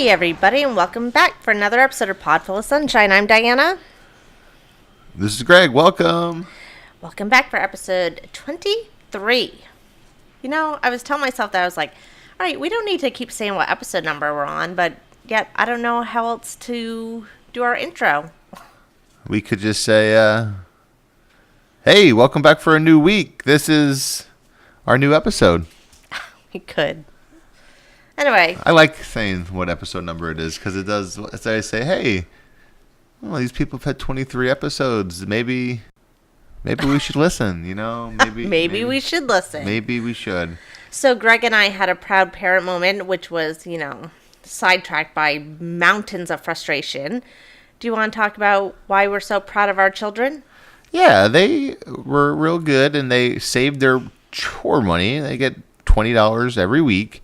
Hey everybody, and welcome back for another episode of Pod-ful of Sunshine. I'm Diana. This is Greg. Welcome. Welcome back for episode 23. You know, I was telling myself that I was like, all right, we don't need to keep saying what episode number we're on, but yet I don't know how else to do our intro. We could just say, hey, welcome back for a new week. This is our new episode. We could. Anyway. I like saying what episode number it is because it does, as I say, hey, well, these people have had 23 episodes. Maybe we should listen, you know? Maybe we should listen. Maybe we should. So Greg and I had a proud parent moment, which was, sidetracked by mountains of frustration. Do you want to talk about why we're so proud of our children? Yeah, they were real good, and they saved their chore money. They get $20 every week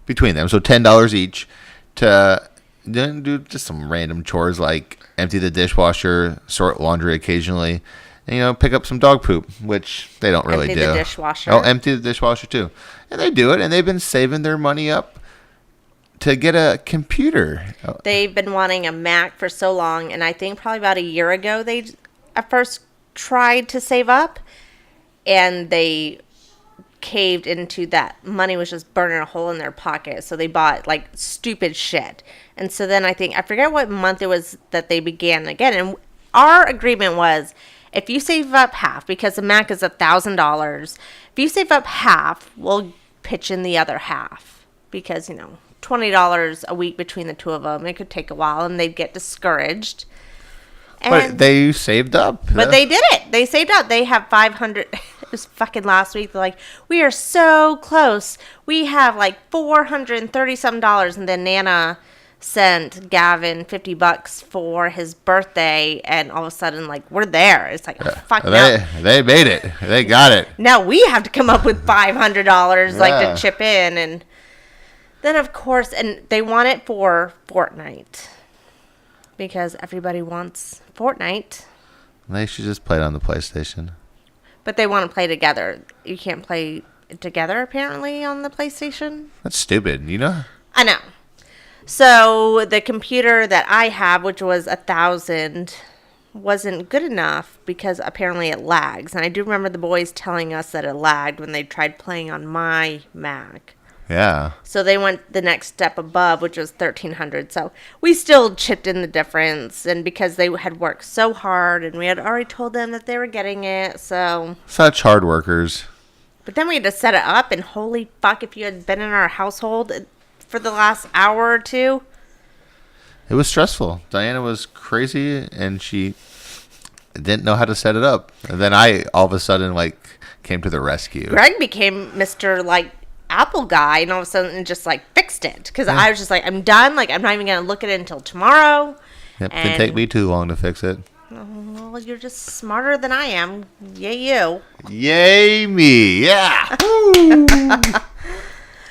between them, so $10 each to do just some random chores like empty the dishwasher, sort laundry occasionally, and pick up some dog poop, which they don't really do. Empty the dishwasher. Oh, empty the dishwasher too, and they do it, and they've been saving their money up to get a computer. They've been wanting a Mac for so long, and I think probably about a year ago they at first tried to save up, and they caved into that. Money was just burning a hole in their pocket, so they bought like stupid shit. And so then I forget what month it was that they began again, and our agreement was if you save up half, because the Mac is $1,000, if you save up half, we'll pitch in the other half, because $20 a week between the two of them, it could take a while and they'd get discouraged. But they saved up. But they did it. They saved up. They have 500. It was fucking last week. They're like, we are so close. We have like $430 and then Nana sent Gavin $50 for his birthday, and all of a sudden, like, we're there. It's like, oh, fuck no. They made it. They got it. Now we have to come up with $500 like to chip in, and then of course, and they want it for Fortnite. Because everybody wants Fortnite. They should just play it on the PlayStation. But they want to play together. You can't play together, apparently, on the PlayStation. That's stupid, I know. So the computer that I have, which was $1,000, wasn't good enough because apparently it lags. And I do remember the boys telling us that it lagged when they tried playing on my Mac. Yeah. So they went the next step above, which was $1,300. So we still chipped in the difference, and because they had worked so hard, and we had already told them that they were getting it, so such hard workers. But then we had to set it up, and holy fuck, if you had been in our household for the last hour or two, it was stressful. Diana was crazy, and she didn't know how to set it up. And then I all of a sudden came to the rescue. Greg became Mr. Apple guy, and all of a sudden just fixed it, because I was just like, I'm done, I'm not even gonna look at it until tomorrow. Yep, it didn't take me too long to fix it. Well, you're just smarter than I am. Yay you. Yay me. Yeah.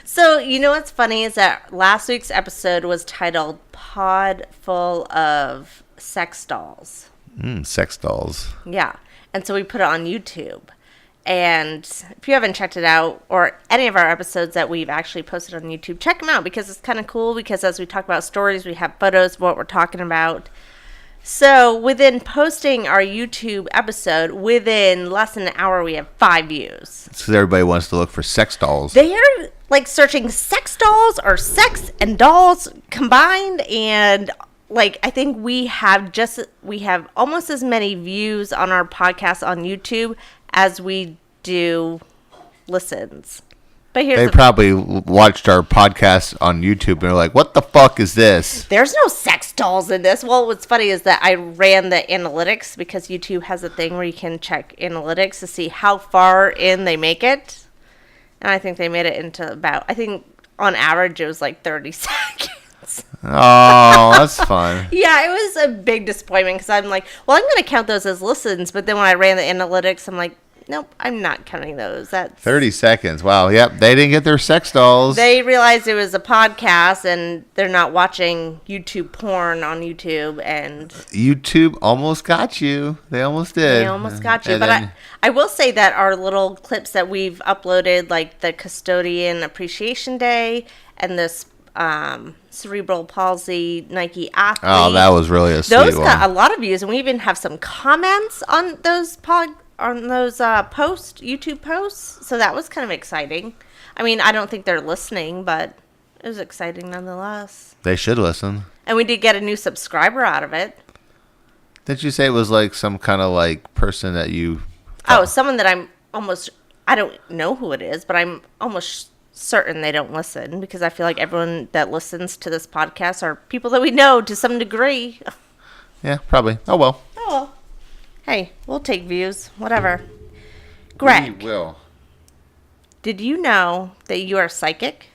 So what's funny is that last week's episode was titled Pod-ful of Sex Dolls. Sex dolls. Yeah, and so we put it on YouTube. And if you haven't checked it out, or any of our episodes that we've actually posted on YouTube, check them out, because it's kind of cool, because as we talk about stories, we have photos of what we're talking about. So within posting our YouTube episode, within less than an hour, we have 5 views. It's because everybody wants to look for sex dolls. They are searching sex dolls or sex and dolls combined, and I think we have almost as many views on our podcast on YouTube as we do listens. But they probably watched our podcast on YouTube and they're like, what the fuck is this? There's no sex dolls in this. Well, what's funny is that I ran the analytics, because YouTube has a thing where you can check analytics to see how far in they make it. And I think they made it into on average it was 30 seconds. Oh, that's fun. Yeah, it was a big disappointment, because I'm like, well, I'm going to count those as listens. But then when I ran the analytics, I'm like, nope, I'm not counting those. That's 30 seconds. Wow. Yep. They didn't get their sex dolls. They realized it was a podcast, and they're not watching YouTube porn on YouTube. And YouTube almost got you. They almost did. They almost got you. But I will say that our little clips that we've uploaded, like the Custodian Appreciation Day and this cerebral palsy Nike athlete. Oh, that was really a sweet Those one. got a lot of views, and we even have some comments on those YouTube posts. So that was kind of exciting. I mean, I don't think they're listening, but it was exciting nonetheless. They should listen. And we did get a new subscriber out of it. Didn't you say it was like some kind of like person that you... Oh, someone that I don't know who it is, but I'm almost certain they don't listen, because I feel like everyone that listens to this podcast are people that we know to some degree. Yeah, probably. Oh, well. Oh, well. Hey, we'll take views. Whatever. Greg, We will. did you know that you are psychic?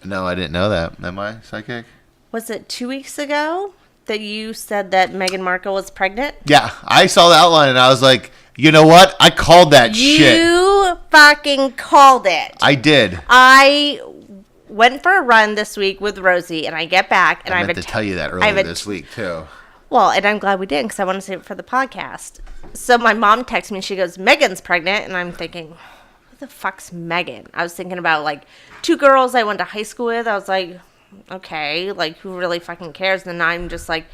No, I didn't know that. Am I psychic? Was it 2 weeks ago that you said that Meghan Markle was pregnant? Yeah, I saw the outline and I was like, you know what? I called that shit. You fucking called it. I did. I went for a run this week with Rosie, and I get back, and I have meant to tell you that earlier this week, too. Well, and I'm glad we did, because I want to save it for the podcast. So my mom texts me, and she goes, Megan's pregnant, and I'm thinking, who the fuck's Megan? I was thinking about, like, 2 girls I went to high school with. I was like, okay, like, who really fucking cares? And then I'm just like,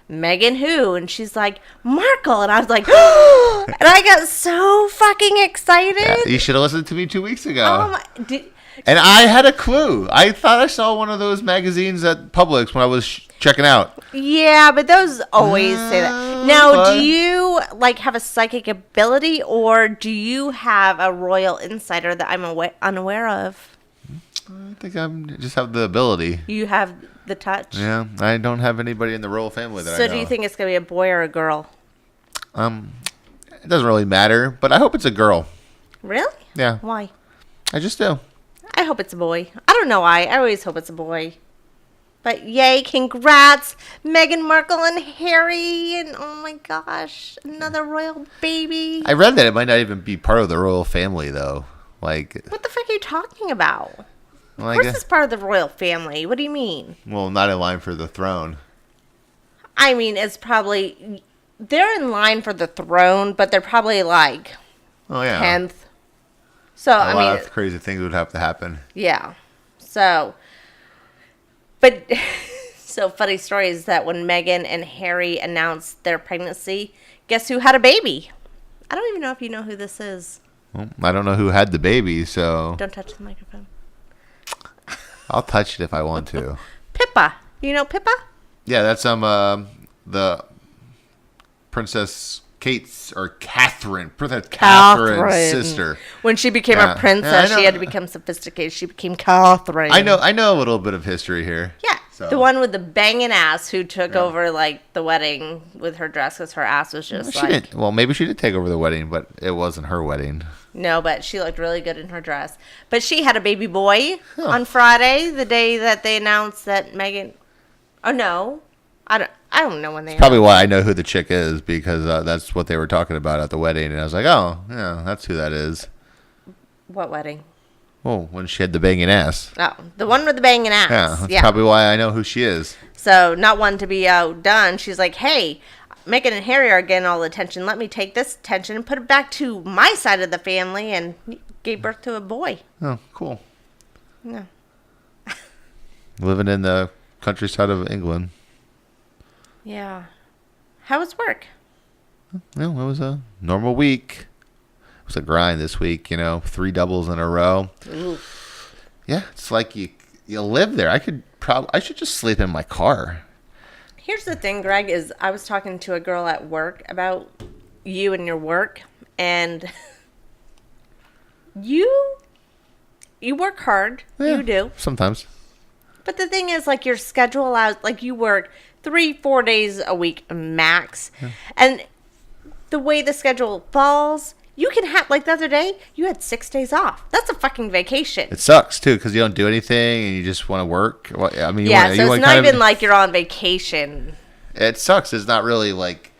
Megan who? And she's like, Markle. And I was like, and I got so fucking excited. Yeah, you should have listened to me 2 weeks ago. Oh my, And I had a clue. I thought I saw one of those magazines at Publix when I was checking out. yeah, but those always say that. Now, but- do you like have a psychic ability, or do you have a royal insider that I'm unaware of? I think I just have the ability. You have the touch. Yeah, I don't have anybody in the royal family that I know. So, do you think it's gonna be a boy or a girl? It doesn't really matter, but I hope it's a girl. Really? Yeah, Why? I just do. I hope it's a boy. I don't know why. I always hope it's a boy. But yay, congrats, Meghan Markle and Harry, and oh my gosh, another royal baby. I read that it might not even be part of the royal family, though. Like, What the fuck are you talking about? well, Of I course guess, it's part of the royal family. What do you mean? well, not in line for the throne. I mean, it's probably... They're in line for the throne, but they're probably like Oh, yeah. 10th. So, A I lot mean... of crazy things would have to happen. Yeah. So... But... So, funny story is that when Meghan and Harry announced their pregnancy, guess who had a baby? I don't even know if you know who this is. Well, I don't know who had the baby, so Don't touch the microphone. I'll touch it if I want to. Pippa. You know Pippa? Yeah, that's the Princess Kate's or Princess Catherine's sister. When she became Yeah. a princess, Yeah, I she had know. to become sophisticated. She became Catherine. I know a little bit of history here. Yeah. So. The one with the banging ass who took Yeah. over, like, the wedding with her dress because her ass was just She like... didn't. Well, maybe she did take over the wedding, but it wasn't her wedding. No, but she looked really good in her dress. But she had a baby boy on Friday, the day that they announced that Meghan... Oh, no. I don't know when they... Probably why I know who the chick is, because that's what they were talking about at the wedding, and I was like, oh, yeah, that's who that is. What wedding? Oh, when she had the banging ass. Oh, the one with the banging ass. Yeah, that's probably why I know who she is. So, not one to be outdone. She's like, hey, Meghan and Harry are getting all the attention. Let me take this attention and put it back to my side of the family, and gave birth to a boy. Oh, cool. Yeah. Living in the countryside of England. Yeah. How was work? Well, it was a normal week. It was a grind this week, 3 doubles in a row. Ooh. Yeah, it's like you live there. I should just sleep in my car. Here's the thing, Greg, is I was talking to a girl at work about you and your work, and you work hard. Yeah, You do. Sometimes. But the thing is, like, your schedule allows, like, you work 3-4 days a week max. Yeah. And the way the schedule falls, you can have, like, the other day, you had 6 days off. That's a fucking vacation. It sucks, too, because you don't do anything and you just want to work. Well, I mean, yeah, so it's not even like you're on vacation. It sucks. It's not really like,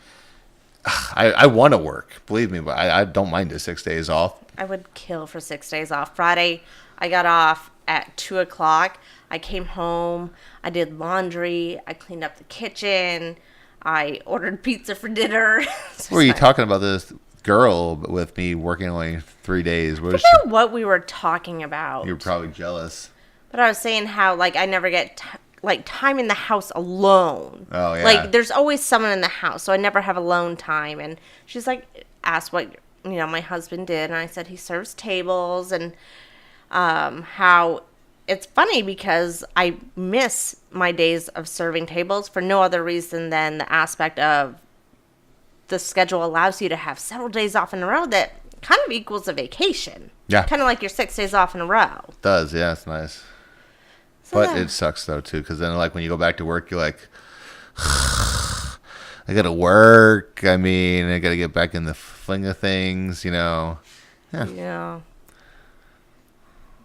I want to work, believe me, but I don't mind the 6 days off. I would kill for 6 days off. Friday, I got off at 2 o'clock. I came home. I did laundry. I cleaned up the kitchen. I ordered pizza for dinner. What were you talking about this girl with me working only 3 days? I forget what we were talking about. You were probably jealous. But I was saying how, like, I never get, time in the house alone. Oh, yeah. Like, there's always someone in the house, so I never have alone time. And she's, like, asked what, my husband did. And I said he serves tables. And how it's funny because I miss my days of serving tables for no other reason than the aspect of the schedule allows you to have several days off in a row that kind of equals a vacation. Yeah. Kind of like your 6 days off in a row. It does, yeah, it's nice. So But it sucks, though, too, because then, like, when you go back to work, you're like, I got to work. I mean, I got to get back in the fling of things, Yeah. Yeah.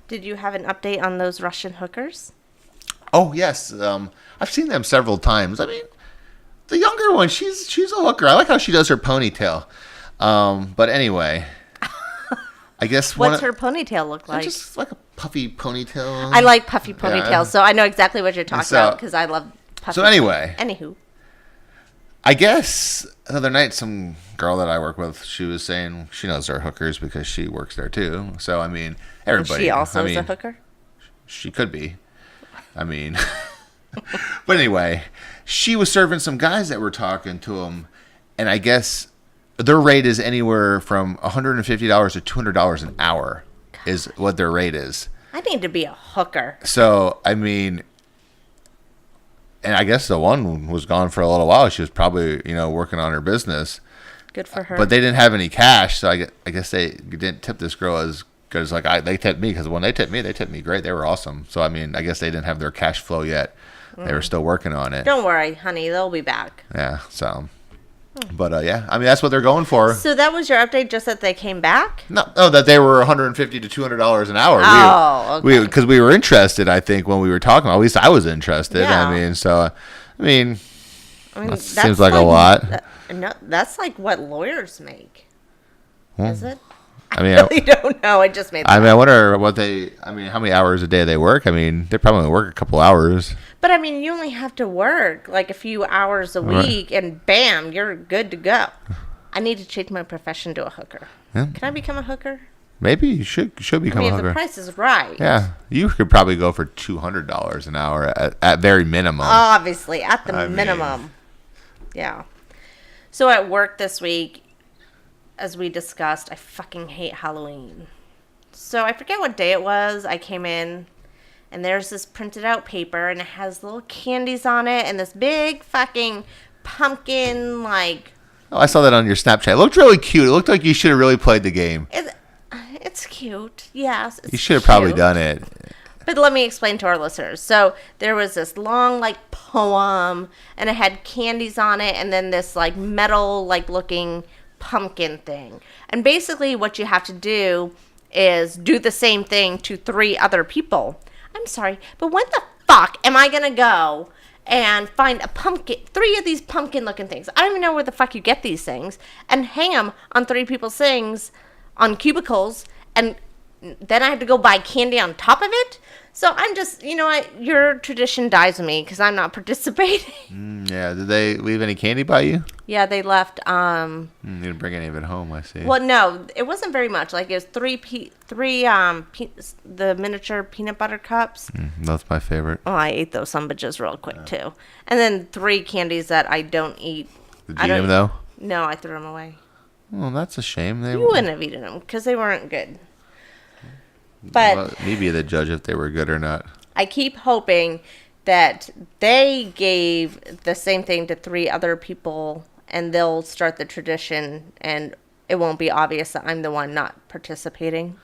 Did you have an update on those Russian hookers? Oh, yes. I've seen them several times. I mean, the younger one, she's a hooker. I like how she does her ponytail. But anyway, I guess What's her ponytail look like? Just like a puffy ponytail. I like puffy ponytails, Yeah. so I know exactly what you're talking So- about because I love puffy. So anyway. Anywho. I guess the other night, some girl that I work with, she was saying she knows they're hookers because she works there too. So, I mean, everybody. She also I is a mean, hooker? She could be. I mean, but anyway, she was serving some guys that were talking to them, and I guess their rate is anywhere from $150 to $200 an hour is what their rate is. I need to be a hooker. So, I mean, and I guess the one was gone for a little while. She was probably, working on her business. Good for her. But they didn't have any cash, so I guess they didn't tip this girl as good as, they tipped me, because when they tipped me great. They were awesome. So, I mean, I guess they didn't have their cash flow yet. They were still working on it. Don't worry, honey. They'll be back. Yeah, so. But, yeah, I mean, that's what they're going for. So that was your update, just that they came back? No, that they were $150 to $200 an hour. Oh, okay. Because we were interested, I think, when we were talking. At least I was interested. Yeah. I mean, so, that that's seems like a lot. No, that's like what lawyers make. Is it? I mean, I really don't know. I just made that I up. wonder how many hours a day they work. I mean, they probably only work a couple hours. But, I mean, you only have to work like a few hours a Right. week, and bam, you're good to go. I need to change my profession to a hooker. Yeah. Can I become a hooker? Maybe you should I become mean, a if the hooker. price is right. Yeah, you could probably go for $200 an hour at very minimum. Obviously, at the I mean- minimum. Yeah. So at work this week, as we discussed, I fucking hate Halloween. So I forget what day it was. I came in, and there's this printed out paper, and it has little candies on it, and this big fucking pumpkin, like... Oh, I saw that on your Snapchat. It looked really cute. It looked like you should have really played the game. It's cute. Yes, it's You should have probably cute. done it. But let me explain to our listeners. So there was this long, like, poem, and it had candies on it, and then this, like, metal, like, looking pumpkin thing. And basically what you have to do is do the same thing to 3 other people. I'm sorry, but when the fuck am I going to go and find a pumpkin, 3 of these pumpkin-looking things? I don't even know where the fuck you get these things, and hang them on 3 people's things on cubicles, and then I have to go buy candy on top of it. So I'm just, your tradition dies with me because I'm not participating. Yeah, did they leave any candy by you? Yeah, they left. You didn't bring any of it home, I see. Well, no, it wasn't very much. Like, it was the miniature peanut butter cups. That's my favorite. Oh, I ate those sumbitches real quick too. And then 3 candies that I don't eat. Did you eat them, though? No, I threw them away. Well, that's a shame. You wouldn't have eaten them because they weren't good. But Well, me be the judge if they were good or not. I keep hoping that they gave the same thing to 3 other people, and they'll start the tradition, and it won't be obvious that I'm the one not participating.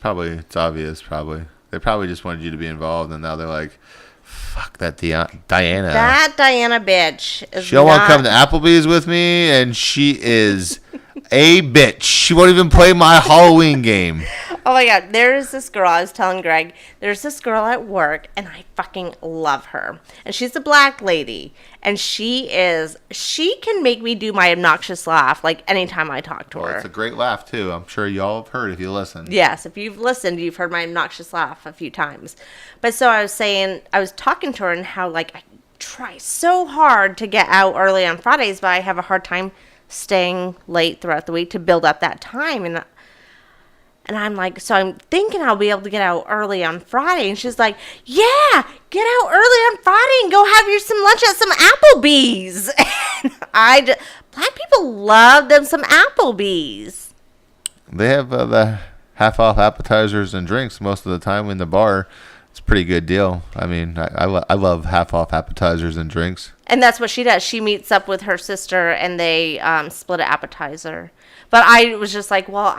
Probably, it's obvious, probably. They probably just wanted you to be involved, and now they're like, fuck that Diana. That Diana bitch is She don't want not... to come to Applebee's with me, and she is a bitch. She won't even play my Halloween game. Oh my God, there's this girl, I was telling Greg, there's this girl at work, and I fucking love her. And she's a black lady, and she can make me do my obnoxious laugh, like, anytime I talk to Well, her. it's a great laugh, too. I'm sure y'all have heard if you listen. Yes, if you've listened, you've heard my obnoxious laugh a few times. But so I was talking to her, and how, like, I try so hard to get out early on Fridays, but I have a hard time staying late throughout the week to build up that time. And And I'm like, so I'm thinking I'll be able to get out early on Friday. And she's like, yeah, get out early on Friday and go have some lunch at some Applebee's. And black people love them some Applebee's. They have the half-off appetizers and drinks most of the time in the bar. It's a pretty good deal. I mean, I love half-off appetizers and drinks. And that's what she does. She meets up with her sister, and they split an appetizer. But I was just like, well,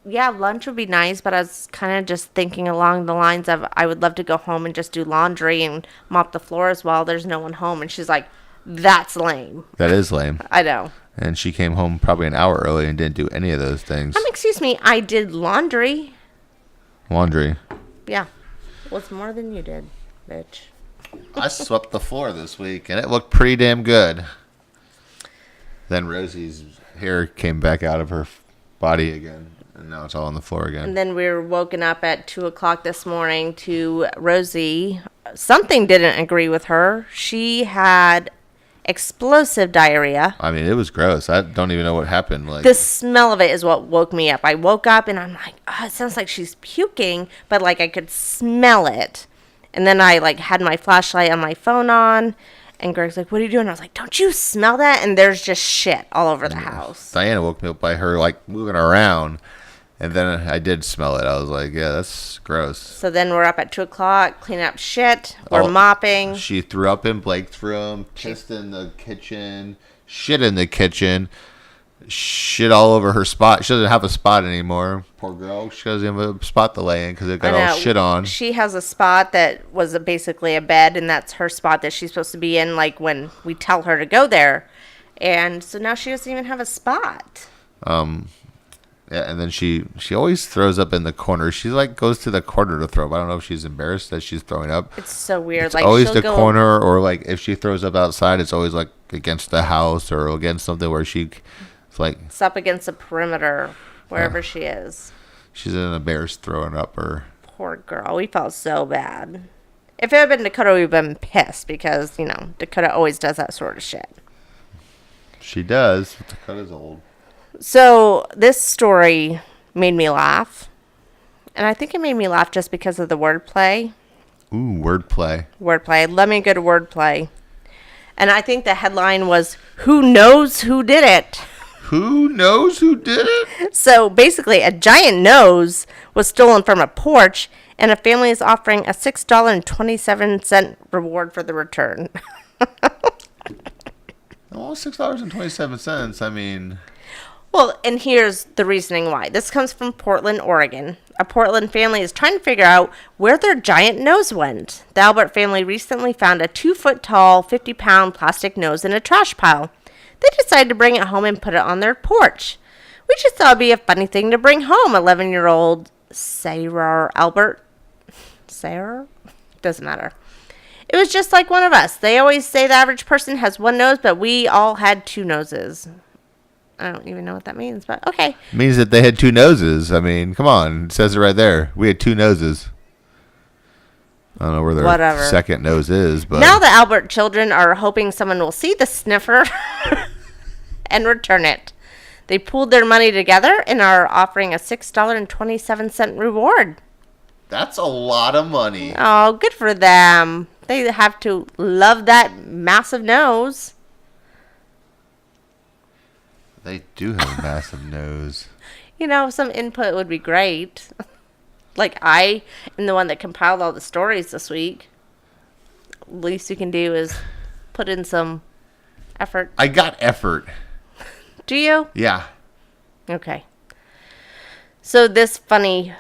lunch would be nice, but I was kind of just thinking along the lines of I would love to go home and just do laundry and mop the floors while there's no one home. And she's like, that's lame. That is lame. I know. And she came home probably an hour early and didn't do any of those things. Excuse me, I did laundry. Laundry. Yeah. What's more than you did, bitch? I swept the floor this week, and it looked pretty damn good. Then Rosie's hair came back out of her body again, and now it's all on the floor again. And then we were woken up at 2 o'clock this morning to Rosie. Something didn't agree with her. She had explosive diarrhea. I mean, it was gross. I don't even know what happened. Like, the smell of it is what woke me up. I woke up, and I'm like, oh, it sounds like she's puking, but, like, I could smell it. And then I, like, had my flashlight on my phone on, and Greg's like, what are you doing? I was like, don't you smell that? And there's just shit all over the house. Diana woke me up by her, like, moving around, and then I did smell it. I was like, yeah, that's gross. So then we're up at 2 o'clock, cleaning up shit. We're mopping. She threw up in Blake's room, pissed in the kitchen, shit in the kitchen, shit all over her spot. She doesn't have a spot anymore. Poor girl. She doesn't have a spot to lay in because it got all shit on. She has a spot that was basically a bed, and that's her spot that she's supposed to be in, like, when we tell her to go there. And so now she doesn't even have a spot. Yeah, and then she always throws up in the corner. She, like, goes to the corner to throw up. I don't know if she's embarrassed that she's throwing up. It's so weird. It's like, always the corner, or, like, if she throws up outside, it's always, like, against the house or against something where it's like... It's up against the perimeter, wherever she is. She's in a bear's throwing up her. Poor girl. We felt so bad. If it had been Dakota, we'd been pissed because, Dakota always does that sort of shit. She does. Dakota's old. So this story made me laugh. And I think it made me laugh just because of the wordplay. Ooh, wordplay. Wordplay. Let me go to wordplay. And I think the headline was, Who Knows Who Did It? Who knows who did it? So basically, a giant nose was stolen from a porch, and a family is offering a $6.27 reward for the return. Well, $6.27. I mean... Well, and here's the reasoning why. This comes from Portland, Oregon. A Portland family is trying to figure out where their giant nose went. The Albert family recently found a 2-foot-tall, 50-pound plastic nose in a trash pile. They decided to bring it home and put it on their porch. We just thought it'd be a funny thing to bring home, 11-year-old Sarah Albert. Sarah? Doesn't matter. It was just like one of us. They always say the average person has one nose, but we all had 2 noses. I don't even know what that means, but okay. It means that they had 2 noses. I mean, come on. It says it right there. We had 2 noses. I don't know where their second nose is, but... Now the Albert children are hoping someone will see the sniffer and return it. They pooled their money together and are offering a $6.27 reward. That's a lot of money. Oh, good for them. They have to love that massive nose. They do have a massive nose. Some input would be great. Like, I am the one that compiled all the stories this week. Least you can do is put in some effort. I got effort. Do you? Yeah. Okay. So this funny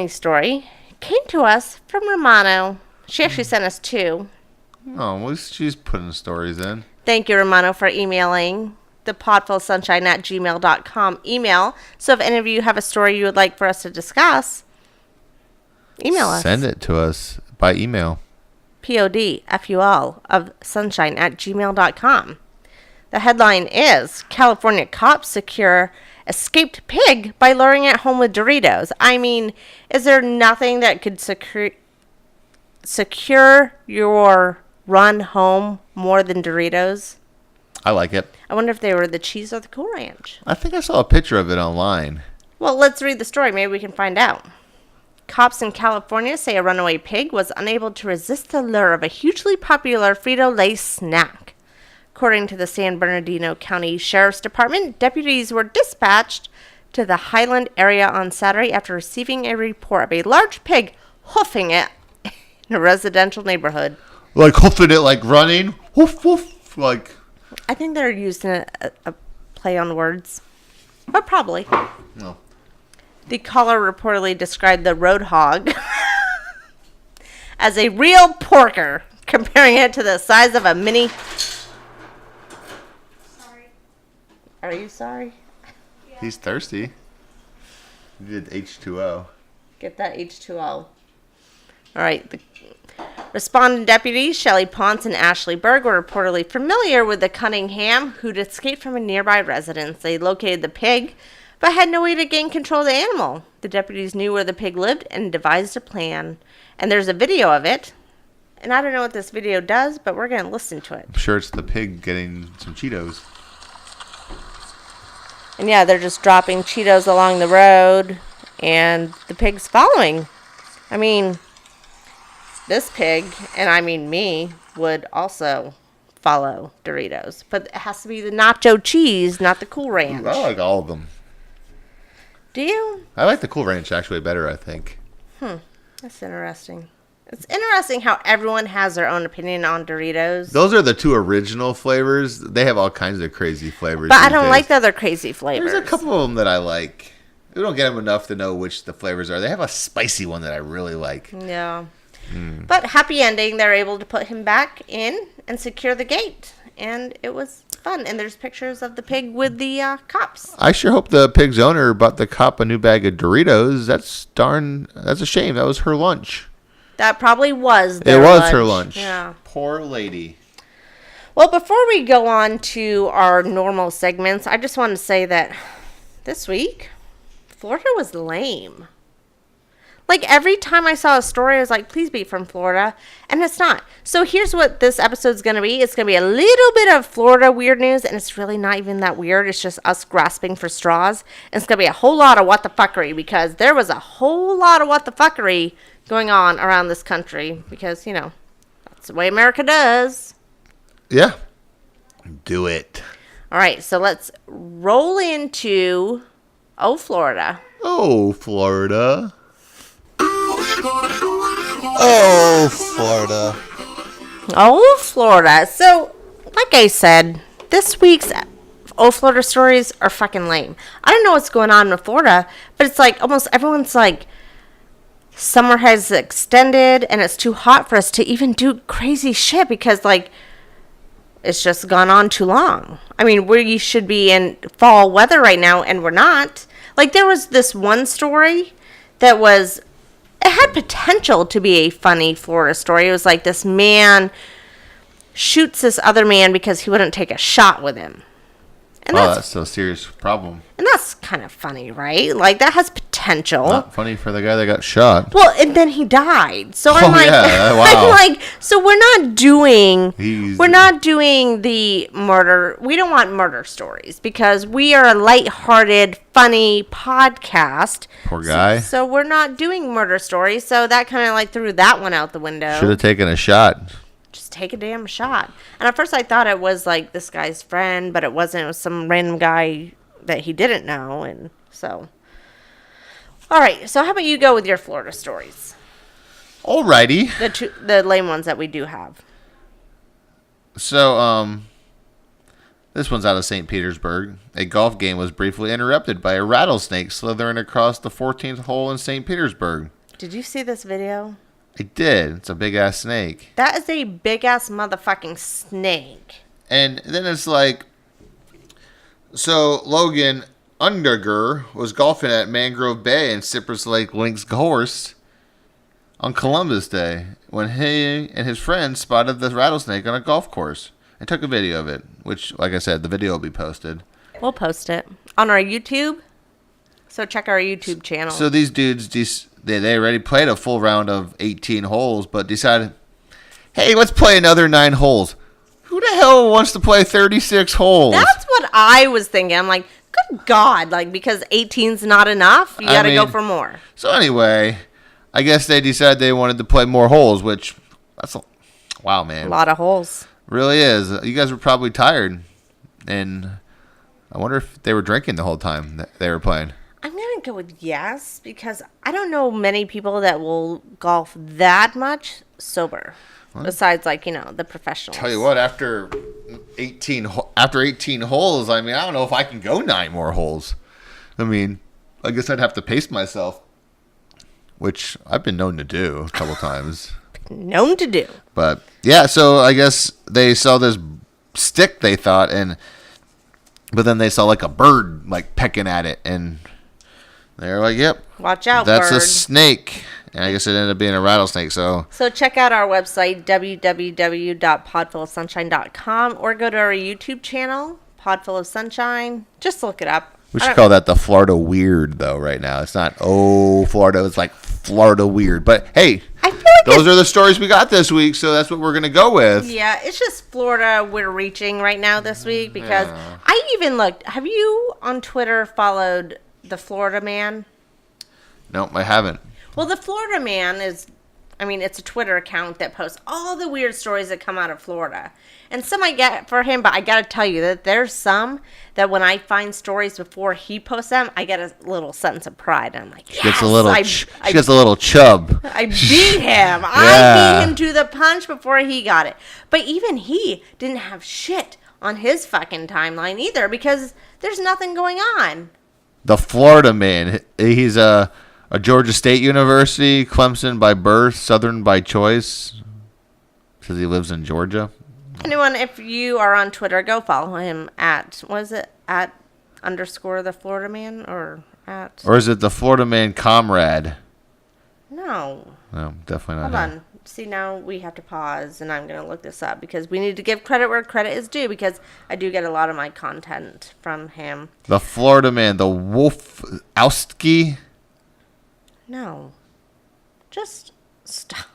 story came to us from Romano. She actually sent us 2. Oh, well, she's putting stories in. Thank you, Romano, for emailing the Pod-ful of Sunshine at gmail.com email. So if any of you have a story you would like for us to discuss, email us. Send it to us by email. Pod-ful of Sunshine at gmail.com. The headline is, California cops secure escaped pig by luring it home with Doritos. I mean, is there nothing that could secure your run home more than Doritos? I like it. I wonder if they were the cheese or the Cool Ranch. I think I saw a picture of it online. Well, let's read the story. Maybe we can find out. Cops in California say a runaway pig was unable to resist the lure of a hugely popular Frito-Lay snack. According to the San Bernardino County Sheriff's Department, deputies were dispatched to the Highland area on Saturday after receiving a report of a large pig hoofing it in a residential neighborhood. Like hoofing it, like running? Hoof, hoof, like... I think they're using a play on words. But probably. No. The caller reportedly described the road hog as a real porker, comparing it to the size of a mini... Sorry. Are you sorry? Yeah. He's thirsty. You did H2O. Get that H2O. All right. The responding deputies, Shelley Ponce and Ashley Berg, were reportedly familiar with the Cunningham, who'd escaped from a nearby residence. They located the pig, but had no way to gain control of the animal. The deputies knew where the pig lived and devised a plan. And there's a video of it. And I don't know what this video does, but we're going to listen to it. I'm sure it's the pig getting some Cheetos. And yeah, they're just dropping Cheetos along the road, and the pig's following. I mean, this pig, and I mean me, would also follow Doritos. But it has to be the nacho cheese, not the Cool Ranch. Ooh, I like all of them. Do you? I like the Cool Ranch actually better, I think. That's interesting. It's interesting how everyone has their own opinion on Doritos. Those are the two original flavors. They have all kinds of crazy flavors. But I don't like the other crazy flavors. There's a couple of them that I like. We don't get them enough to know which the flavors are. They have a spicy one that I really like. Yeah. But happy ending. They're able to put him back in and secure the gate. And it was fun. And there's pictures of the pig with the cops. I sure hope the pig's owner bought the cop a new bag of Doritos. That's a shame. That was her lunch. That probably was their lunch. It was lunch. her lunch. Yeah. Poor lady. Well, before we go on to our normal segments, I just want to say that this week, Florida was lame. Like, every time I saw a story, I was like, please be from Florida. And it's not. So here's what this episode's going to be. It's going to be a little bit of Florida weird news, and it's really not even that weird. It's just us grasping for straws. And it's going to be a whole lot of what the fuckery, because there was a whole lot of what the fuckery going on around this country. Because, you know, that's the way America does. Yeah. Do it. All right, so let's roll into Ohhhh Florida. Oh, Florida. Oh, Florida. Ohhhh Florida. So, like I said, this week's Ohhhh Florida stories are fucking lame. I don't know what's going on in Florida, but it's like almost everyone's like, summer has extended and it's too hot for us to even do crazy shit because, like, it's just gone on too long. I mean, we should be in fall weather right now, and we're not. Like, there was this one story that was, it had potential to be a funny Florida story. It was like this man shoots this other man because he wouldn't take a shot with him. And that's a serious problem. And that's kind of funny, right? Like, that has potential. Not funny for the guy that got shot. Well, and then he died. So I'm like, yeah, wow. I'm like, so we're not doing the murder. We don't want murder stories because we are a lighthearted, funny podcast. Poor guy. So we're not doing murder stories. So that kind of like threw that one out the window. Should have taken a shot. Just take a damn shot. And at first I thought it was like this guy's friend, but it wasn't. It was some random guy that he didn't know. And so, all right. So how about you go with your Florida stories? Alrighty. The lame ones that we do have. So, this one's out of St. Petersburg. A golf game was briefly interrupted by a rattlesnake slithering across the 14th hole in St. Petersburg. Did you see this video? I did. It's a big-ass snake. That is a big-ass motherfucking snake. And then it's like, so Logan Underger was golfing at Mangrove Bay in Cypress Lake Links Course on Columbus Day when he and his friends spotted the rattlesnake on a golf course and took a video of it, which, like I said, the video will be posted. We'll post it on our YouTube. So check our YouTube channel. So these dudes, they already played a full round of 18 holes, but decided, hey, let's play another 9 holes. Who the hell wants to play 36 holes? That's what I was thinking. I'm like, good Good God. Like, because 18's not enough, you got to go for more. So anyway, I guess they decided they wanted to play more holes, which, wow, man. A lot of holes. Really is. You guys were probably tired. And I wonder if they were drinking the whole time that they were playing. I'm going to go with yes, because I don't know many people that will golf that much sober. Besides, like, the professionals. Tell you what, after 18 holes, I mean, I don't know if I can go 9 more holes. I mean, I guess I'd have to pace myself, which I've been known to do a couple times. Known to do. But, yeah, so I guess they saw this stick, they thought, but then they saw, like, a bird, like, pecking at it, and they were like, yep. Watch out, that's bird. a snake. And I guess it ended up being a rattlesnake, so check out our website, www.podfulofsunshine.com, or go to our YouTube channel, Pod-ful of Sunshine. Just look it up. we should call that the Florida Weird, though, right now. It's not, Florida. It's like Florida Weird. But, hey, I feel like those are the stories we got this week, so that's what we're going to go with. Yeah, it's just Florida we're reaching right now this week, because I even looked. Have you on Twitter followed the Florida Man? Nope, I haven't. Well, the Florida Man it's a Twitter account that posts all the weird stories that come out of Florida. And some I get for him, but I got to tell you that there's some that when I find stories before he posts them, I get a little sense of pride. And I'm like, yes, She gets a little chub. I beat him. I beat him to the punch before he got it. But even he didn't have shit on his fucking timeline either, because there's nothing going on. The Florida Man. He's a Georgia State University, Clemson by birth, Southern by choice. Says he lives in Georgia. Anyone, if you are on Twitter, go follow him at, what is it, at _ the Florida Man, or at... Or is it the Florida Man Comrade? No. No, definitely not. Hold on. See, now we have to pause, and I'm going to look this up, because we need to give credit where credit is due, because I do get a lot of my content from him. The Florida Man, the Wolfowski. No. Just stop.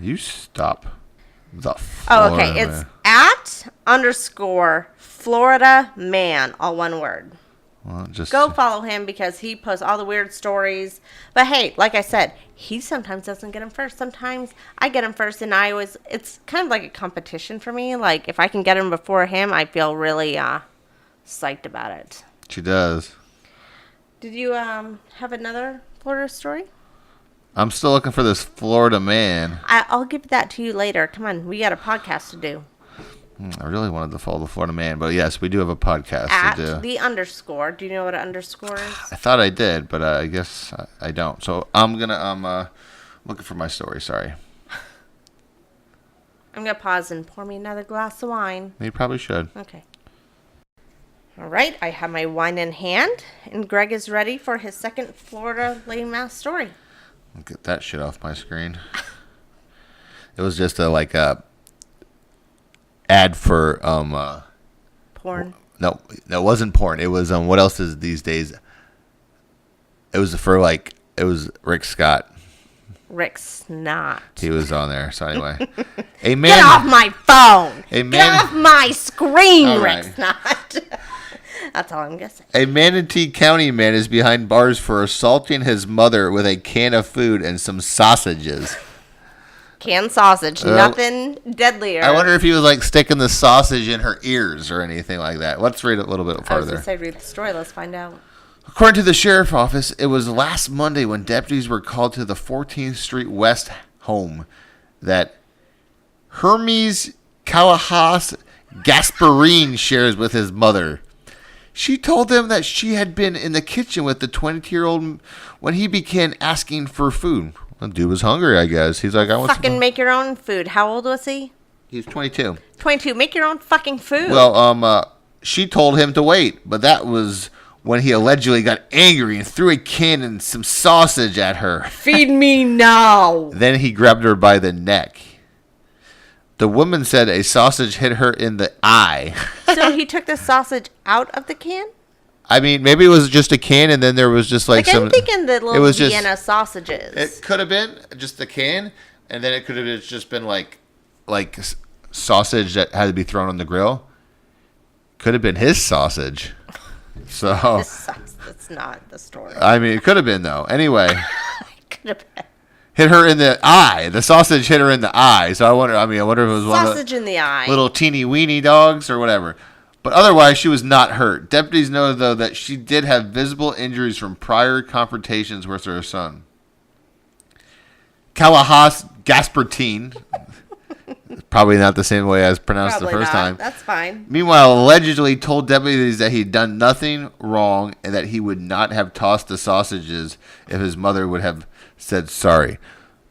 You stop. The Oh, Florida okay. It's Man. at _ Florida Man, all one word. Well, just Go follow him, because he posts all the weird stories. But hey, like I said, he sometimes doesn't get him first. Sometimes I get him first, and it's kind of like a competition for me. Like, if I can get him before him, I feel really psyched about it. She does. Did you have another Florida story? I'm still looking for this Florida Man. I'll give that to you later. Come on, we got a podcast to do. I really wanted to follow the Florida Man, but yes, we do have a podcast At to do. the _ Do you know what an _ is? I thought I did, but I guess I don't. So I'm looking for my story. Sorry. I'm going to pause and pour me another glass of wine. You probably should. Okay. All right, I have my wine in hand, and Greg is ready for his second Florida lame ass story. I'll get that shit off my screen. It was just a ad for Porn. No, it wasn't porn. It was what else is these days? It was Rick Scott. Rick Snot. He was on there. So anyway, Get off my phone. Get off my screen, All Rick right. Snot. That's all I'm guessing. A Manatee County man is behind bars for assaulting his mother with a can of food and some sausages. Canned sausage. Nothing deadlier. I wonder if he was sticking the sausage in her ears or anything like that. Let's read a little bit I was farther. going to say read the story. Let's find out. According to the sheriff's office, it was last Monday when deputies were called to the 14th Street West home that Hermes Calahas Gasparin shares with his mother. She told them that she had been in the kitchen with the 22-year-old when he began asking for food. The dude was hungry, I guess. He's like, I want Fucking make your own food. How old was he? He's 22. 22. Make your own fucking food. Well, she told him to wait, but that was when he allegedly got angry and threw a can and some sausage at her. Feed me now. Then he grabbed her by the neck. The woman said a sausage hit her in the eye. So he took the sausage out of the can? I mean, maybe it was just a can, and then there was just some... I'm thinking the little Vienna sausages. It could have been just a can, and then it could have just been like sausage that had to be thrown on the grill. Could have been his sausage. So, That's not the story. I mean, it could have been, though. Anyway. It could have been. Hit her in the eye. The sausage hit her in the eye. So I wonder if it was one of Sausage in the eye. little teeny weeny dogs or whatever. But otherwise, she was not hurt. Deputies know, though, that she did have visible injuries from prior confrontations with her son. Kalahas Gaspertine. Probably not the same way as pronounced Probably the first not. time. That's fine. Meanwhile, allegedly told deputies that he'd done nothing wrong and that he would not have tossed the sausages if his mother would have said sorry.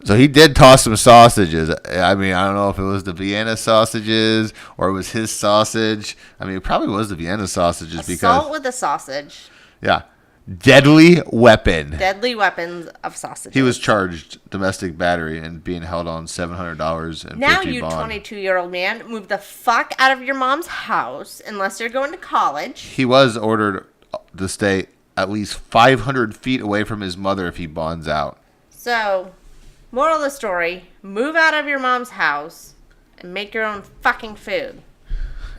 So he did toss some sausages. I mean, I don't know if it was the Vienna sausages or it was his sausage. I mean, it probably was the Vienna sausages Assault with a sausage. Yeah. Deadly weapon. Deadly weapons of sausages. He was charged domestic battery and being held on $700 and now, $50 you bond. 22-year-old man, move the fuck out of your mom's house unless you're going to college. He was ordered to stay at least 500 feet away from his mother if he bonds out. So, moral of the story, move out of your mom's house and make your own fucking food.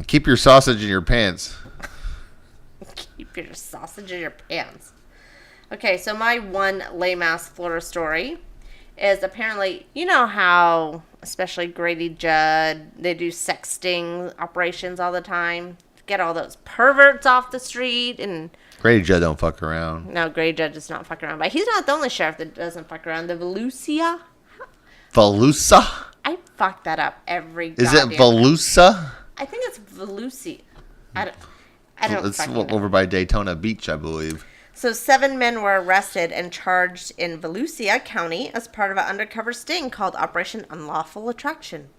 Keep your sausage in your pants. Keep your sausage in your pants. Okay, so my one lame-ass Florida story is apparently, you know how, especially Grady Judd, they do sex sting operations all the time? Get all those perverts off the street and... Grady Judd don't fuck around. No, Grady Judd does not fuck around. But he's not the only sheriff that doesn't fuck around. The Volusia? Volusia? I fuck that up every Is it goddamn Volusia? I think it's Volusia. I don't It's fucking know. over by Daytona Beach, I believe. So 7 men were arrested and charged in Volusia County as part of an undercover sting called Operation Unlawful Attraction.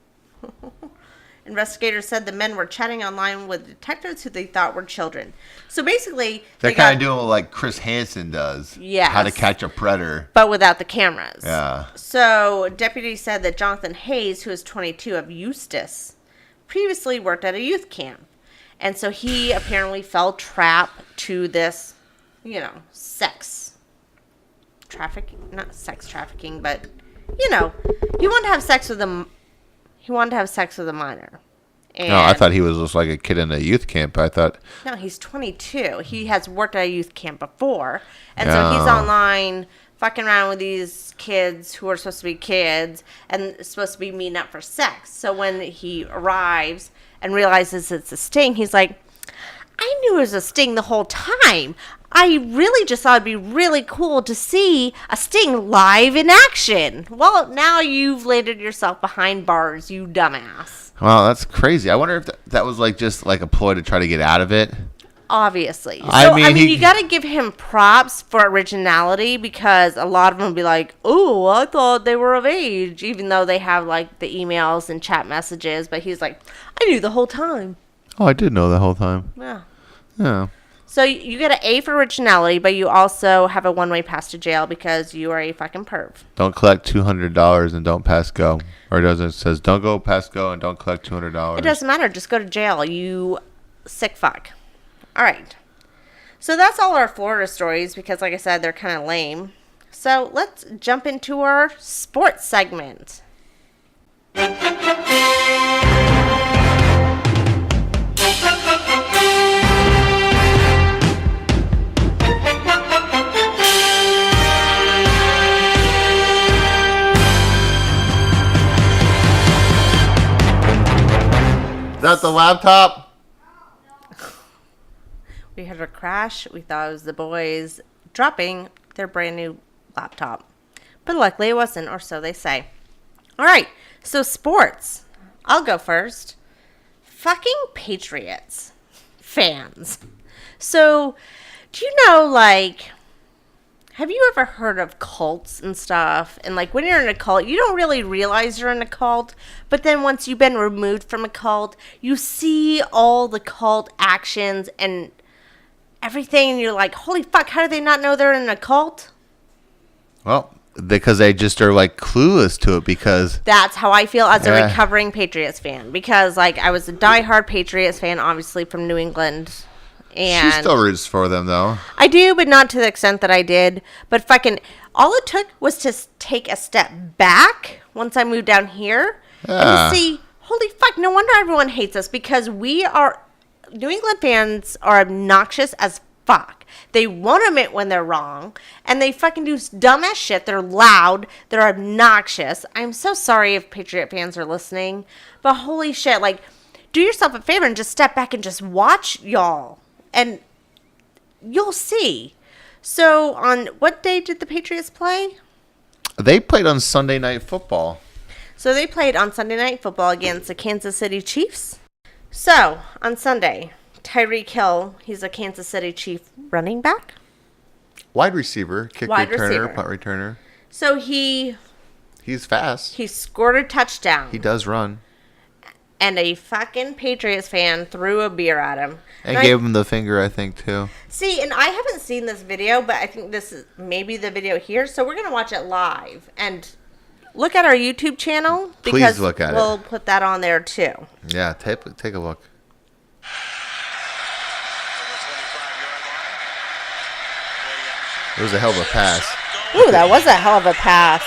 Investigators said the men were chatting online with detectives who they thought were children. So basically, They're kind of doing like Chris Hansen does. Yes. How to Catch a Predator. but without the cameras. Yeah. So deputies said that Jonathan Hayes, who is 22 of Eustis, previously worked at a youth camp. And so he apparently fell trap to this, sex trafficking, not sex trafficking, but, he wanted to have sex with a minor. And No, I thought he was just like a kid in a youth camp. I thought. No, he's 22. He has worked at a youth camp before. And so he's online fucking around with these kids who are supposed to be kids and supposed to be meeting up for sex. So when he arrives and realizes it's a sting, he's like, I knew it was a sting the whole time. I really just thought it'd be really cool to see a sting live in action. Well, now you've landed yourself behind bars, you dumbass. Wow, that's crazy. I wonder if that was like just like a ploy to try to get out of it. Obviously. I mean, you got to give him props for originality because a lot of them will be like, oh, I thought they were of age, even though they have like the emails and chat messages. But he's like, I knew the whole time. Oh, I did know the whole time. Yeah. Yeah. So you get an A for originality, but you also have a one-way pass to jail because you are a fucking perv. Don't collect $200 and don't pass go. Or it says don't go pass go and don't collect $200. It doesn't matter. Just go to jail, you sick fuck. All right. So that's all our Florida stories because, like I said, they're kind of lame. So let's jump into our sports segment. Is that the laptop? We heard a crash. We thought it was the boys dropping their brand new laptop. But luckily it wasn't, or so they say. All right, so sports. I'll go first. Fucking Patriots fans. So, do you know, like, have you ever heard of cults and stuff? And, like, when you're in a cult, you don't really realize you're in a cult. But then once you've been removed from a cult, you see all the cult actions and everything. And you're like, holy fuck, how do they not know they're in a cult? Well, because they just are, like, clueless to it because... That's how I feel as a recovering Patriots fan. Because, like, I was a diehard Patriots fan, obviously, from New England. And she still roots for them, though. I do, but not to the extent that I did. But fucking, all it took was to take a step back once I moved down here. And to see, holy fuck, no wonder everyone hates us. Because New England fans are obnoxious as fuck. They won't admit when they're wrong, and they fucking do dumbass shit. They're loud. They're obnoxious. I'm so sorry if Patriot fans are listening, but holy shit, like, do yourself a favor and just step back and just watch y'all, and you'll see. So, on what day did the Patriots play? They played on Sunday Night Football. So, they played on Sunday Night Football against the Kansas City Chiefs. So, on Sunday, Tyreek Hill, he's a Kansas City Chief running back. Wide receiver, kick Wide returner, receiver. punt returner. So, he's fast. He scored a touchdown. He does run. And a fucking Patriots fan threw a beer at him. And gave him the finger, I think, too. See, and I haven't seen this video, but I think this is maybe the video here. So we're going to watch it live. And look at our YouTube channel. Because Please look at it. we'll put that on there, too. Yeah, take a look. It was a hell of a pass. Ooh, that was a hell of a pass.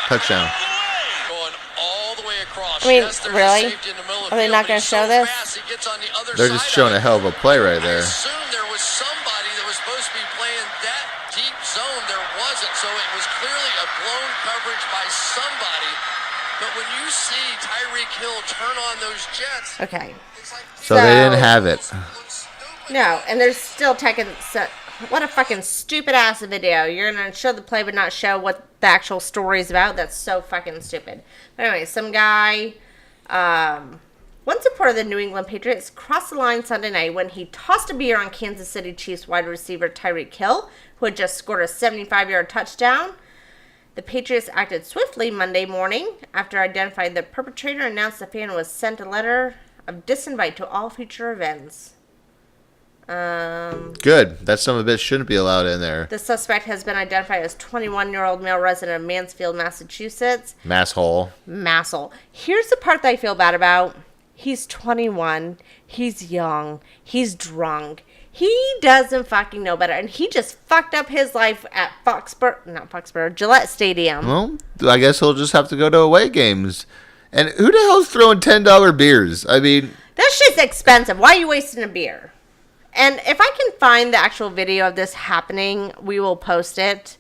Touchdown. I mean, really? Are they not going to show this? They're just showing a hell of a play right there. I assumed there was somebody that was supposed to be playing that deep zone. There wasn't, so it was clearly a blown coverage by somebody. But when you see Tyreek Hill turn on those jets, Okay. So they didn't have it. No, and they're still taking... What a fucking stupid-ass video. You're going to show the play but not show what the actual story is about? That's so fucking stupid. But anyway, some guy... one supporter of the New England Patriots crossed the line Sunday night when he tossed a beer on Kansas City Chiefs wide receiver Tyreek Hill, who had just scored a 75-yard touchdown. The Patriots acted swiftly Monday morning after identifying the perpetrator and announced the fan was sent a letter of disinvite to all future events. Good. That son of a bitch shouldn't be allowed in there. The suspect has been identified as 21-year-old male resident of Mansfield, Massachusetts. Masshole. Here's the part that I feel bad about. He's 21. He's young. He's drunk. He doesn't fucking know better. And he just fucked up his life at Gillette Stadium. Well, I guess he'll just have to go to away games. And who the hell's throwing $10 beers? I mean... That shit's expensive. Why are you wasting a beer? And if I can find the actual video of this happening, we will post it.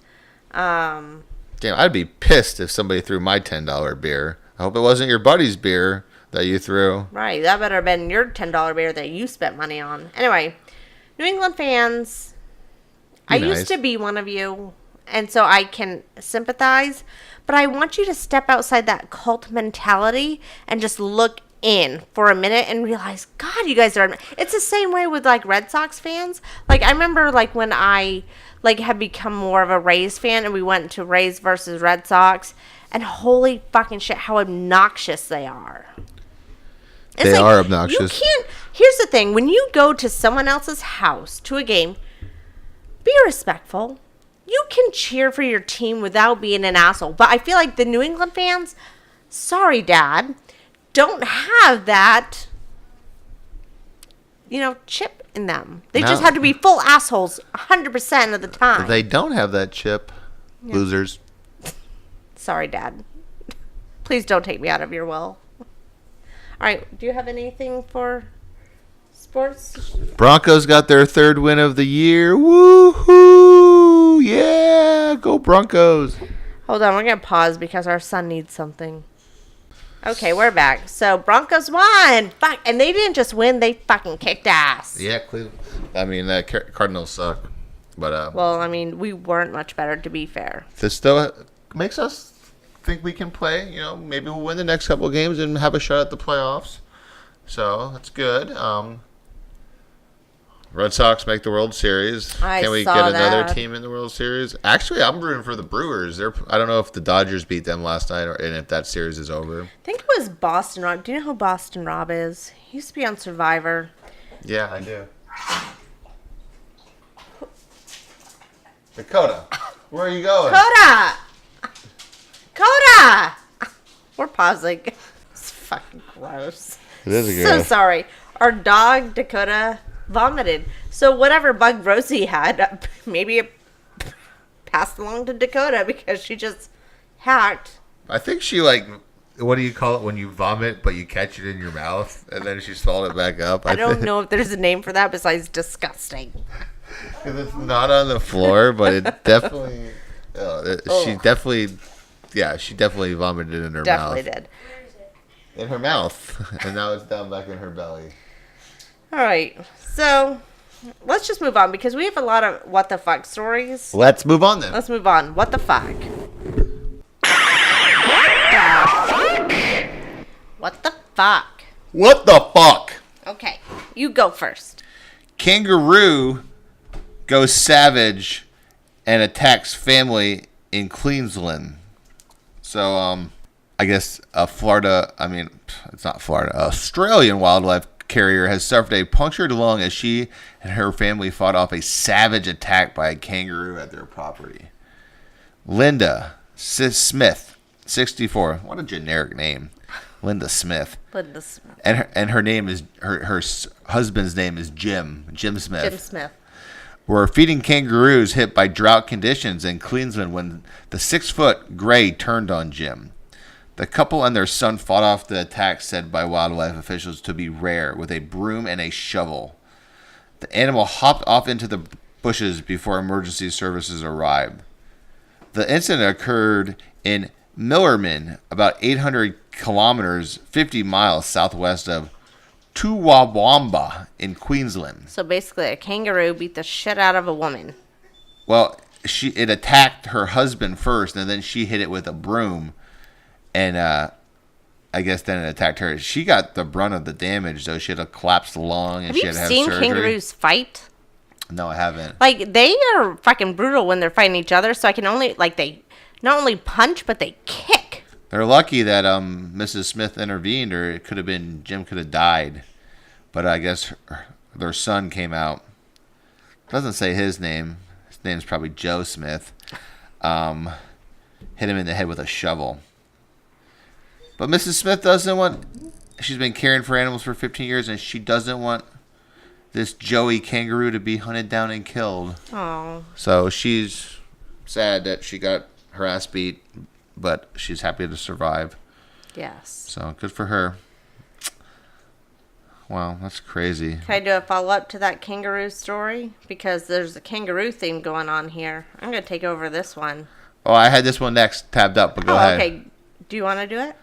Damn, I'd be pissed if somebody threw my $10 beer. I hope it wasn't your buddy's beer that you threw. Right, that better have been your $10 beer that you spent money on. Anyway, New England fans, I used to be one of you, and so I can sympathize. But I want you to step outside that cult mentality and just look in for a minute and realize, God, you guys are... It's the same way with, like, Red Sox fans. Like, I remember, like, when I, like, had become more of a Rays fan and we went to Rays versus Red Sox, and holy fucking shit, how obnoxious they are. It's they are obnoxious. You can't... Here's the thing. When you go to someone else's house to a game, be respectful. You can cheer for your team without being an asshole. But I feel like the New England fans, sorry, Dad, don't have that, chip in them. They just have to be full assholes 100% of the time. They don't have that chip. Yeah. Losers. Sorry, Dad. Please don't take me out of your will. All right. Do you have anything for sports? Broncos got their third win of the year. Woohoo! Yeah! Go Broncos. Hold on. We're going to pause because our son needs something. Okay, we're back. So, Broncos won. Fuck. And they didn't just win. They fucking kicked ass. Yeah, Cleveland. I mean, Cardinals suck. But, well, I mean, we weren't much better, to be fair. This still makes us think we can play. Maybe we'll win the next couple of games and have a shot at the playoffs. So, that's good. Red Sox make the World Series. Can we get another team in the World Series? Actually, I'm rooting for the Brewers. I don't know if the Dodgers beat them last night and if that series is over. I think it was Boston Rob. Do you know who Boston Rob is? He used to be on Survivor. Yeah, I do. Dakota, where are you going? Coda! We're pausing. It's fucking gross. It is a So sorry. Our dog, Dakota, vomited. So whatever bug Rosie had, maybe it passed along to Dakota because she just hacked. I think she what do you call it when you vomit but you catch it in your mouth and then she swallowed it back up? I don't know if there's a name for that besides disgusting. It's not on the floor, but it definitely. She definitely vomited in her mouth. Definitely did. In her mouth, and now it's down back in her belly. All right, so let's just move on because we have a lot of what the fuck stories. Let's move on then. Let's move on. What the fuck? What the fuck? What the fuck? Okay, you go first. Kangaroo goes savage and attacks family in Queensland. So, I guess it's not Florida. Australian wildlife carrier has suffered a punctured lung as she and her family fought off a savage attack by a kangaroo at their property. Linda Smith, 64. What a generic name. Linda Smith. Linda Smith. And her name is her husband's name is Jim Smith. Jim Smith. Were feeding kangaroos hit by drought conditions in Queensland when the 6-foot gray turned on Jim. The couple and their son fought off the attack said by wildlife officials to be rare with a broom and a shovel. The animal hopped off into the bushes before emergency services arrived. The incident occurred in Millerman, about 800 kilometers, 50 miles southwest of Toowoomba in Queensland. So basically, a kangaroo beat the shit out of a woman. Well, it attacked her husband first, and then she hit it with a broom, and I guess then it attacked her. She got the brunt of the damage, though. She had a collapsed lung, and Have she you had to have seen surgery. kangaroos fight? No, I haven't. Like, they are fucking brutal when they're fighting each other, so I can only, they not only punch, but they kick. They're lucky that Mrs. Smith intervened, or it could have been Jim could have died. But I guess their son came out. Doesn't say his name. His name's probably Joe Smith. Hit him in the head with a shovel. But Mrs. Smith doesn't want... She's been caring for animals for 15 years, and she doesn't want this Joey kangaroo to be hunted down and killed. Oh. So she's sad that she got her ass beat, but she's happy to survive. Yes. So good for her. Wow, that's crazy. Can I do a follow-up to that kangaroo story? Because there's a kangaroo theme going on here. I'm going to take over this one. Oh, I had this one next tabbed up, but go ahead. Okay. Do you want to do it?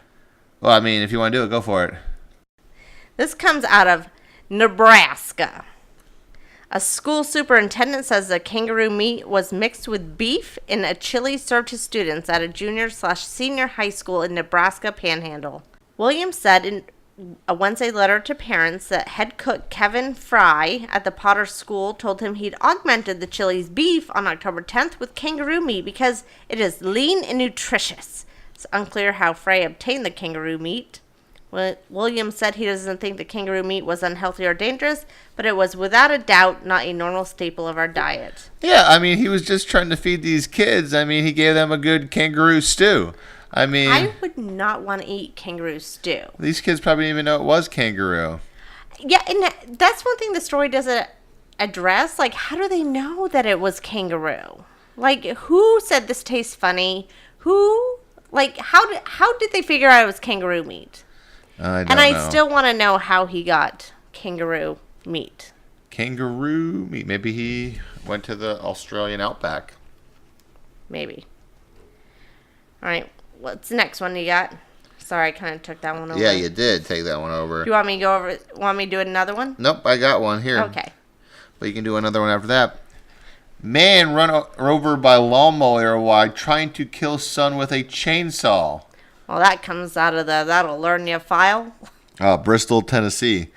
Well, I mean, if you want to do it, go for it. This comes out of Nebraska. A school superintendent says the kangaroo meat was mixed with beef in a chili served to students at a junior/senior high school in Nebraska Panhandle. Williams said in a Wednesday letter to parents that head cook Kevin Fry at the Potter School told him he'd augmented the chili's beef on October 10th with kangaroo meat because it is lean and nutritious. It's unclear how Fry obtained the kangaroo meat. Williams said he doesn't think the kangaroo meat was unhealthy or dangerous, but it was without a doubt not a normal staple of our diet. Yeah, I mean, he was just trying to feed these kids. I mean, he gave them a good kangaroo stew. I mean... I would not want to eat kangaroo stew. These kids probably didn't even know it was kangaroo. Yeah, and that's one thing the story doesn't address. Like, how do they know that it was kangaroo? Like, who said this tastes funny? Who... Like, how did they figure out it was kangaroo meat? I don't know. And I still want to know how he got kangaroo meat. Kangaroo meat. Maybe he went to the Australian outback. Maybe. All right. What's the next one you got? Sorry, I kind of took that one over. Yeah, you did take that one over. Do you want me to go over? Want me to do another one? Nope, I got one here. Okay. But you can do another one after that. Man run over by lawnmower while trying to kill son with a chainsaw. Well, that comes out of the That'll Learn You file. Bristol, Tennessee.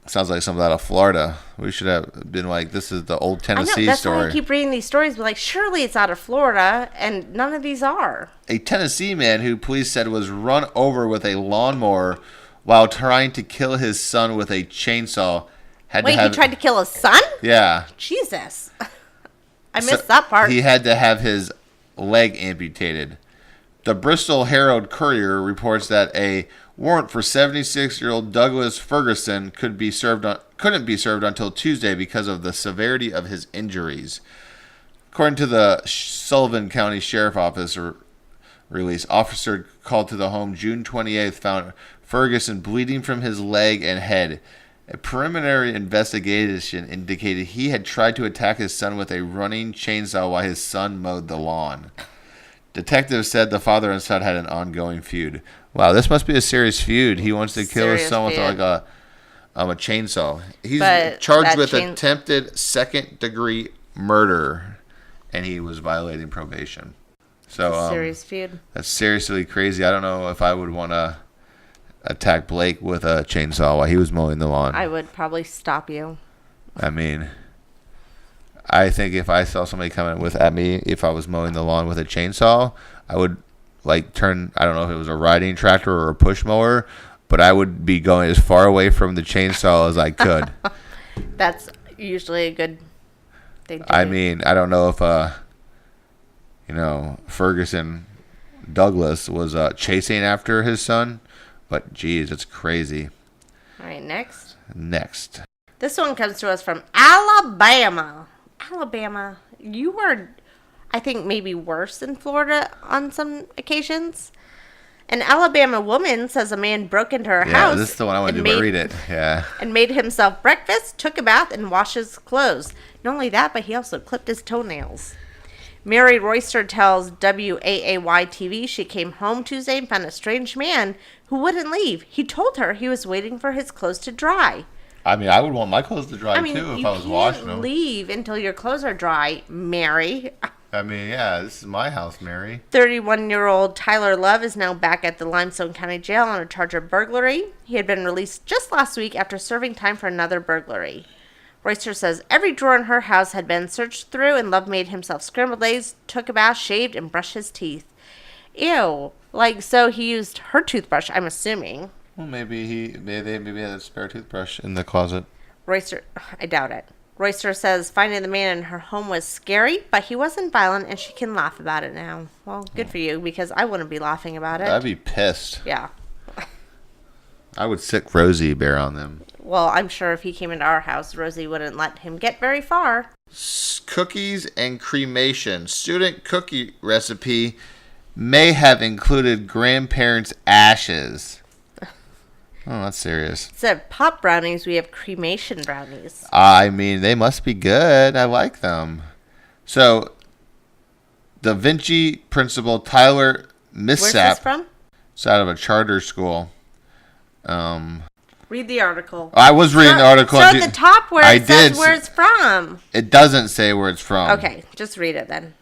Sounds like something out of Florida. We should have been like, this is the old Tennessee I know, that's story. why I keep reading these stories, but like, surely it's out of Florida, and none of these are. A Tennessee man who police said was run over with a lawnmower while trying to kill his son with a chainsaw. He tried to kill his son? Yeah. Jesus. I missed that part. He had to have his leg amputated. The Bristol Herald Courier reports that a warrant for 76-year-old Douglas Ferguson couldn't be served until Tuesday because of the severity of his injuries. According to the Sullivan County Sheriff Office, release. Officer called to the home June 28th found Ferguson bleeding from his leg and head. A preliminary investigation indicated he had tried to attack his son with a running chainsaw while his son mowed the lawn. Detectives said the father and son had an ongoing feud. Wow, this must be a serious feud. He wants to kill his son with like a chainsaw. He's charged with attempted second-degree murder, and he was violating probation. So serious feud. That's seriously crazy. I don't know if I would want to attack Blake with a chainsaw while he was mowing the lawn. I would probably stop you. I mean, I think if I saw somebody coming at me, if I was mowing the lawn with a chainsaw, I would turn. I don't know if it was a riding tractor or a push mower, but I would be going as far away from the chainsaw as I could. That's usually a good thing to do. I mean, I don't know if Ferguson Douglas was chasing after his son. But, geez, it's crazy. All right, next. This one comes to us from Alabama. Alabama, you were, I think, maybe worse than Florida on some occasions. An Alabama woman says a man broke into her house. Yeah, this is the one I want to do, but read it. Yeah. And made himself breakfast, took a bath, and washed his clothes. Not only that, but he also clipped his toenails. Mary Royster tells WAAY-TV she came home Tuesday and found a strange man who wouldn't leave. He told her he was waiting for his clothes to dry. I mean, I would want my clothes to dry, too, if I was washing them. You can't leave until your clothes are dry, Mary. I mean, yeah, this is my house, Mary. 31-year-old Tyler Love is now back at the Limestone County Jail on a charge of burglary. He had been released just last week after serving time for another burglary. Royster says every drawer in her house had been searched through, and Love made himself scrambled eggs, took a bath, shaved, and brushed his teeth. Ew. So he used her toothbrush, I'm assuming. Well, maybe they had a spare toothbrush in the closet. Royster, I doubt it. Royster says finding the man in her home was scary, but he wasn't violent, and she can laugh about it now. Well, good for you, because I wouldn't be laughing about it. I'd be pissed. Yeah. I would sick Rosie Bear on them. Well, I'm sure if he came into our house, Rosie wouldn't let him get very far. Cookies and cremation. Student cookie recipe may have included grandparents' ashes. Oh, that's serious. Instead of pop brownies, we have cremation brownies. I mean, they must be good. I like them. So, Da Vinci principal Tyler Missap. Where's this from? It's out of a charter school. Read the article. I was reading the article. At the top where it says where it's from. It doesn't say where it's from. Okay, just read it then.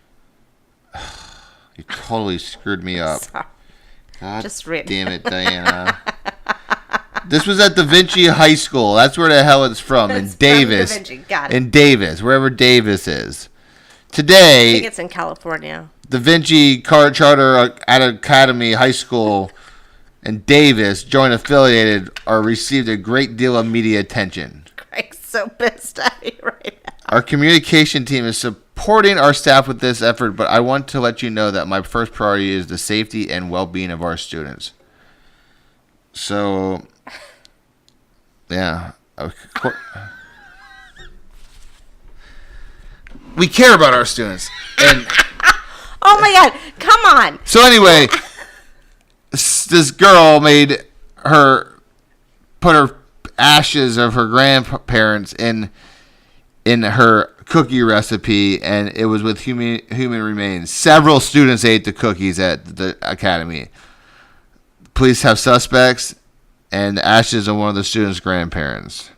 You totally screwed me up. Sorry. God just read damn it, Diana. This was at Da Vinci High School. That's where the hell it's from. In Davis. From Da Vinci. Got it. In Davis, wherever Davis is. Today, I think it's in California. Da Vinci Charter Academy High School and Davis, joint affiliated, are received a great deal of media attention. Greg's so pissed at me right now. Our communication team is supporting our staff with this effort, but I want to let you know that my first priority is the safety and well-being of our students. So, yeah. We care about our students. And oh my God, come on. So anyway, this girl put her ashes of her grandparents in her cookie recipe, and it was with human remains. Several students ate the cookies at the academy. Police have suspects and the ashes of one of the students' grandparents.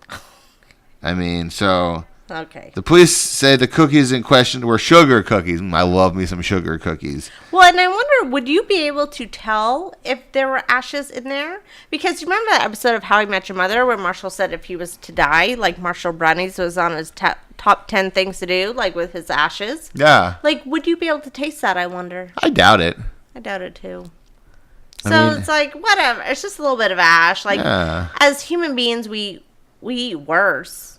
I mean, so... Okay. The police say the cookies in question were sugar cookies. I love me some sugar cookies. Well, and I wonder, would you be able to tell if there were ashes in there? Because you remember that episode of How I Met Your Mother where Marshall said if he was to die, like Marshall Brownies was on his top 10 things to do, like with his ashes? Yeah. Like, would you be able to taste that, I wonder? I doubt it. I doubt it, too. So it's like, whatever. It's just a little bit of ash. Like, as human beings, we eat worse.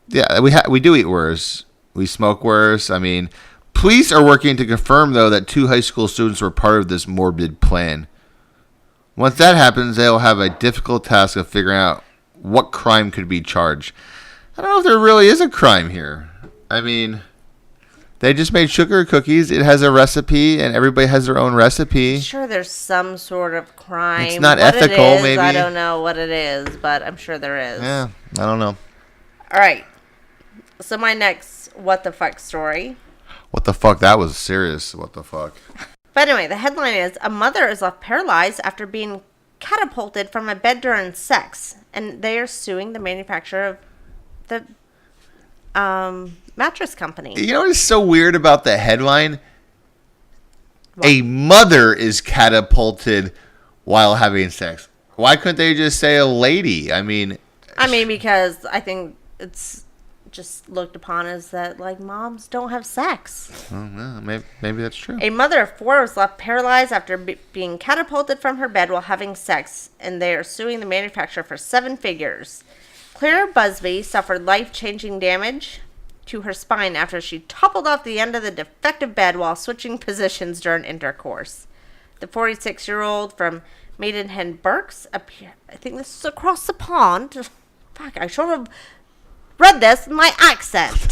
Yeah, we do eat worse. We smoke worse. I mean, police are working to confirm, though, that 2 high school students were part of this morbid plan. Once that happens, they'll have a difficult task of figuring out what crime could be charged. I don't know if there really is a crime here. I mean, They just made sugar cookies. It has a recipe, and everybody has their own recipe. Sure, there's some sort of crime. It's not what ethical, it is, maybe. I don't know what it is, but I'm sure there is. Yeah, I don't know. All right. So my next what the fuck story. What the fuck? That was serious. What the fuck? But anyway, the headline is, a mother is left paralyzed after being catapulted from a bed during sex, and they are suing the manufacturer of the mattress company. You know what is so weird about the headline? What? A mother is catapulted while having sex. Why couldn't they just say a lady? I mean, because I think it's just looked upon as that, like, moms don't have sex. Well, maybe that's true. A mother of 4 was left paralyzed after being catapulted from her bed while having sex, and they are suing the manufacturer for 7 figures. Claire Busby suffered life-changing damage to her spine after she toppled off the end of the defective bed while switching positions during intercourse. The 46-year-old from Maidenhead Berks appeared, I think this is across the pond. Fuck, I should have read this in my accent.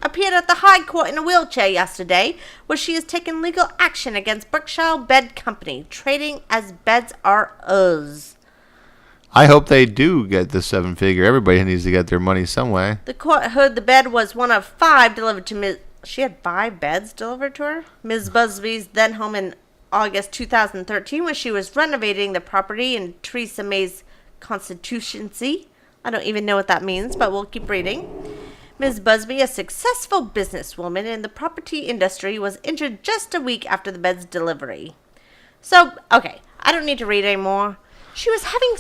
Appeared at the High Court in a wheelchair yesterday, where she has taken legal action against Berkshire Bed Company, trading as Beds R Us. I hope they do get the 7-figure. Everybody needs to get their money some way. The court heard the bed was one of 5 delivered to Ms. She had 5 beds delivered to her? Ms. Busby's then home in August 2013, when she was renovating the property in Theresa May's constituency. I don't even know what that means, but we'll keep reading. Ms. Busby, a successful businesswoman in the property industry, was injured just a week after the bed's delivery. So, okay, I don't need to read anymore. She was having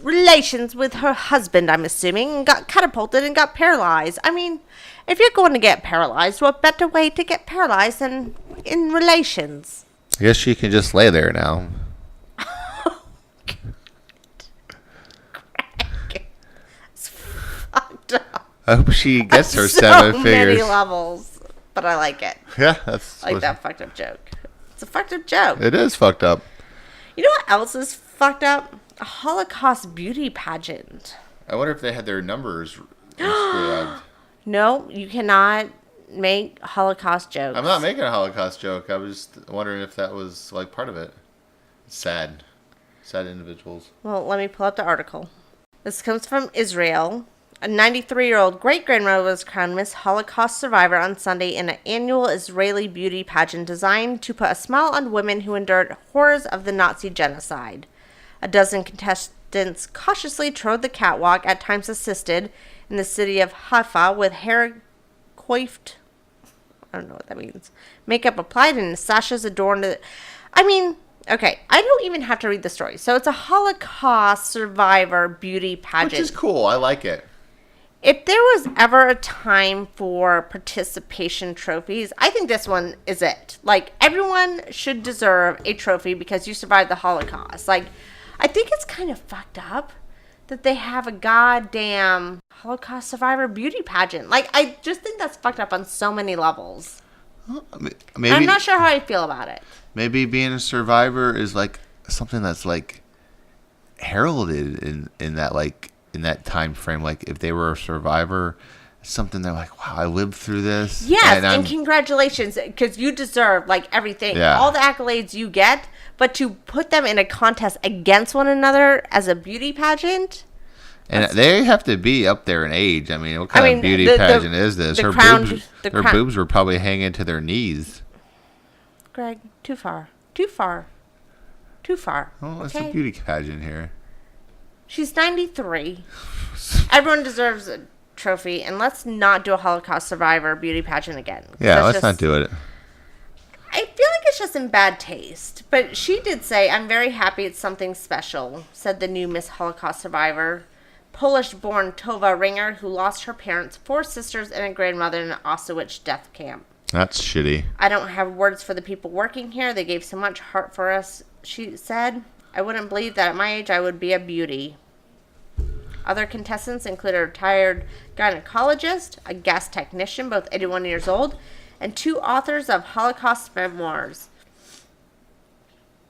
relations with her husband, I'm assuming, and got catapulted and got paralyzed. I mean, if you're going to get paralyzed, what better way to get paralyzed than in relations? I guess she can just lay there now. I hope she gets her 7 figures. So many levels, but I like it. Yeah, that's I like that fucked up joke. It's a fucked up joke. It is fucked up. You know what else is fucked up? A Holocaust beauty pageant. I wonder if they had their numbers inscribed. No, you cannot make Holocaust jokes. I'm not making a Holocaust joke. I was just wondering if that was like part of it. It's sad. Sad individuals. Well, let me pull up the article. This comes from Israel. A 93-year-old great-grandmother was crowned Miss Holocaust Survivor on Sunday in an annual Israeli beauty pageant designed to put a smile on women who endured horrors of the Nazi genocide. A dozen contestants cautiously trod the catwalk, at times assisted, in the city of Haifa with hair coiffed. I don't know what that means. Makeup applied and sashes adorned. Okay, I don't even have to read the story. So it's a Holocaust survivor beauty pageant. Which is cool. I like it. If there was ever a time for participation trophies, I think this one is it. Like, everyone should deserve a trophy because you survived the Holocaust. Like, I think it's kind of fucked up that they have a goddamn Holocaust survivor beauty pageant. Like, I just think that's fucked up on so many levels. Maybe, I'm not sure how I feel about it. Maybe being a survivor is like something that's like heralded in that, like, in that time frame. Like, if they were a survivor, something they're like, wow, I lived through this. Yes, and congratulations, because you deserve, like, everything. Yeah. All the accolades you get, but to put them in a contest against one another as a beauty pageant. And they have to be up there in age. I mean, what kind of beauty pageant is this? Her boobs were probably hanging to their knees. Greg, too far. Too far. Too far. Oh, it's a beauty pageant here. She's 93. Everyone deserves a trophy, and let's not do a Holocaust survivor beauty pageant again. Yeah, let's not do it. I feel like it's just in bad taste. But she did say, I'm very happy it's something special, said the new Miss Holocaust survivor. Polish-born Tova Ringer, who lost her parents, 4 sisters, and a grandmother in an Auschwitz death camp. That's shitty. I don't have words for the people working here. They gave so much heart for us, she said. I wouldn't believe that at my age I would be a beauty. Other contestants include a retired gynecologist, a gas technician, both 81 years old, and 2 authors of Holocaust memoirs.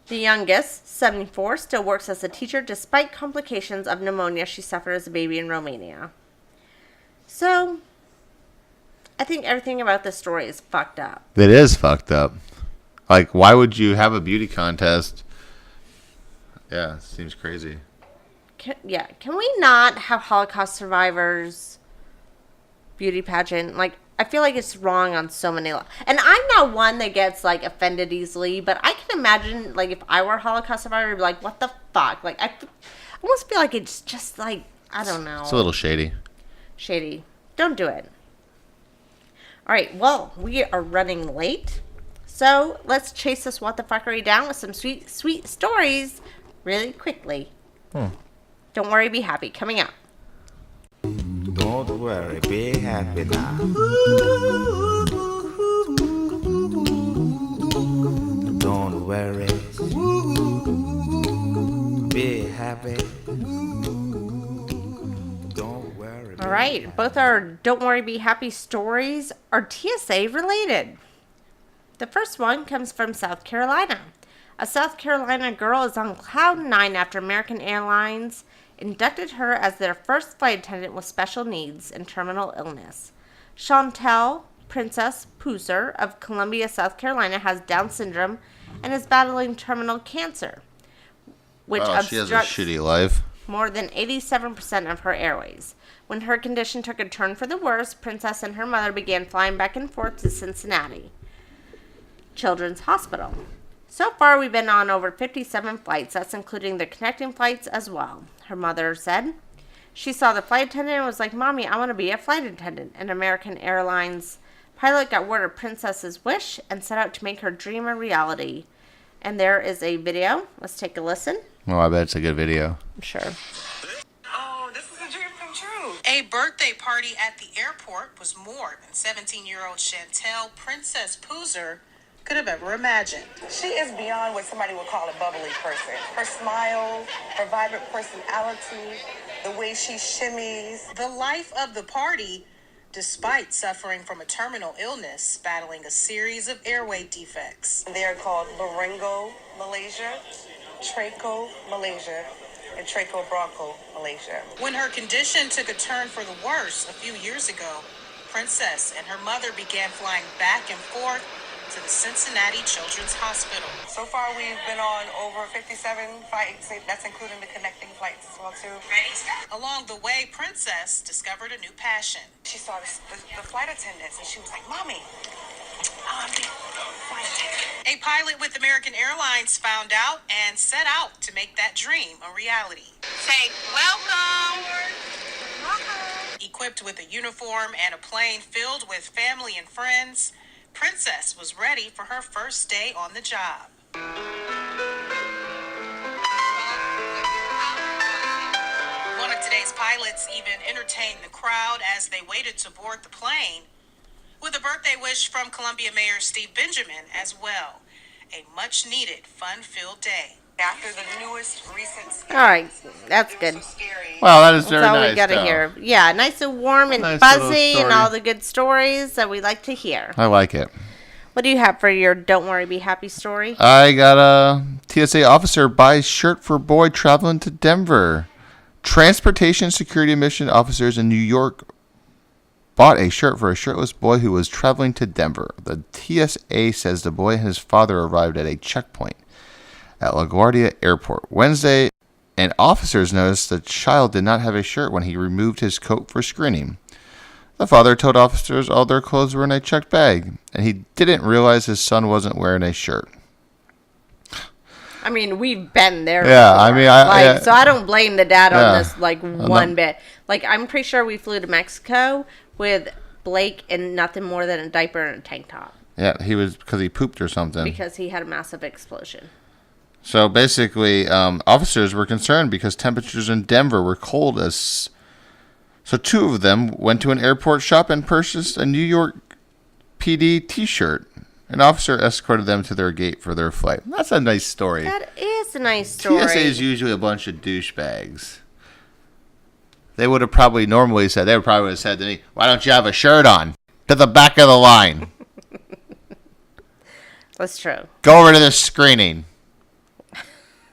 The youngest, 74, still works as a teacher despite complications of pneumonia she suffered as a baby in Romania. So, I think everything about this story is fucked up. It is fucked up. Like, why would you have a beauty contest? Yeah, it seems crazy. Can we not have Holocaust survivors beauty pageant? Like, I feel like it's wrong on so many levels. And I'm not one that gets, like, offended easily, but I can imagine, like, if I were a Holocaust survivor, I'd be like, what the fuck? Like, I almost feel like it's just, like, I don't know. It's a little shady. Shady. Don't do it. All right, well, we are running late. So let's chase this what the fuckery down with some sweet, sweet stories really quickly. Don't worry, be happy. Coming up. Don't worry, be happy now. Don't worry, be happy. Don't worry. All right, both our Don't Worry, Be Happy stories are TSA related. The first one comes from South Carolina. A South Carolina girl is on cloud nine after American Airlines inducted her as their first flight attendant with special needs and terminal illness. Chantel Princess Pooser of Columbia, South Carolina, has Down syndrome and is battling terminal cancer, which She has a obstructs shitty life. more than 87% of her airways. When her condition took a turn for the worse, Princess and her mother began flying back and forth to Cincinnati Children's Hospital. So far, we've been on over 57 flights. That's including the connecting flights as well, her mother said. She saw the flight attendant and was like, Mommy, I want to be a flight attendant. An American Airlines pilot got word of Princess's wish and set out to make her dream a reality. And there is a video. Let's take a listen. Oh, I bet it's a good video. I'm sure. Oh, this is a dream come true. A birthday party at the airport was more than 17-year-old Chantel Princess Pooser could have ever imagined. She is beyond what somebody would call a bubbly person. Her smile, her vibrant personality, the way she shimmies. The life of the party, despite suffering from a terminal illness, battling a series of airway defects. They're called laryngomalacia, trachomalacia, and trachobronchomalacia. When her condition took a turn for the worse a few years ago, Princess and her mother began flying back and forth to the Cincinnati Children's Hospital. So far, we've been on over 57 flights. That's including the connecting flights as well, too. Along the way, Princess discovered a new passion. She saw the flight attendants, and she was like, Mommy, I want to be a flight attendant. A pilot with American Airlines found out and set out to make that dream a reality. Say, welcome! Equipped with a uniform and a plane filled with family and friends, Princess was ready for her first day on the job. One of today's pilots even entertained the crowd as they waited to board the plane, with a birthday wish from Columbia Mayor Steve Benjamin as well. A much-needed, fun-filled day. After the newest recent All right, that's good. so scary. Wow, that is very That's all nice. we gotta though. hear. Yeah, nice and warm and Nice little fuzzy and story. all the good stories that we like to hear. I like it. What do you have for your Don't Worry, Be Happy story? I got a TSA officer buys shirt for boy traveling to Denver. Transportation security mission officers in New York bought a shirt for a shirtless boy who was traveling to Denver. The TSA says the boy and his father arrived at a checkpoint at LaGuardia Airport Wednesday, and officers noticed the child did not have a shirt when he removed his coat for screening. The father told officers all their clothes were in a checked bag, and he didn't realize his son wasn't wearing a shirt. I mean, we've been there. Yeah, before. I mean, so I don't blame the dad Yeah. on this one bit. Like, I'm pretty sure we flew to Mexico with Blake in nothing more than a diaper and a tank top Yeah, he was because he pooped or something. because he had a massive explosion. So basically, officers were concerned because temperatures in Denver were cold as. So two of them went to an airport shop and purchased a New York PD T-shirt. An officer escorted them to their gate for their flight. That's a nice story. That is a nice story. TSA is usually a bunch of douchebags. They would have probably normally said, to me, why don't you have a shirt on? To the back of the line. That's true. Go over to the screening.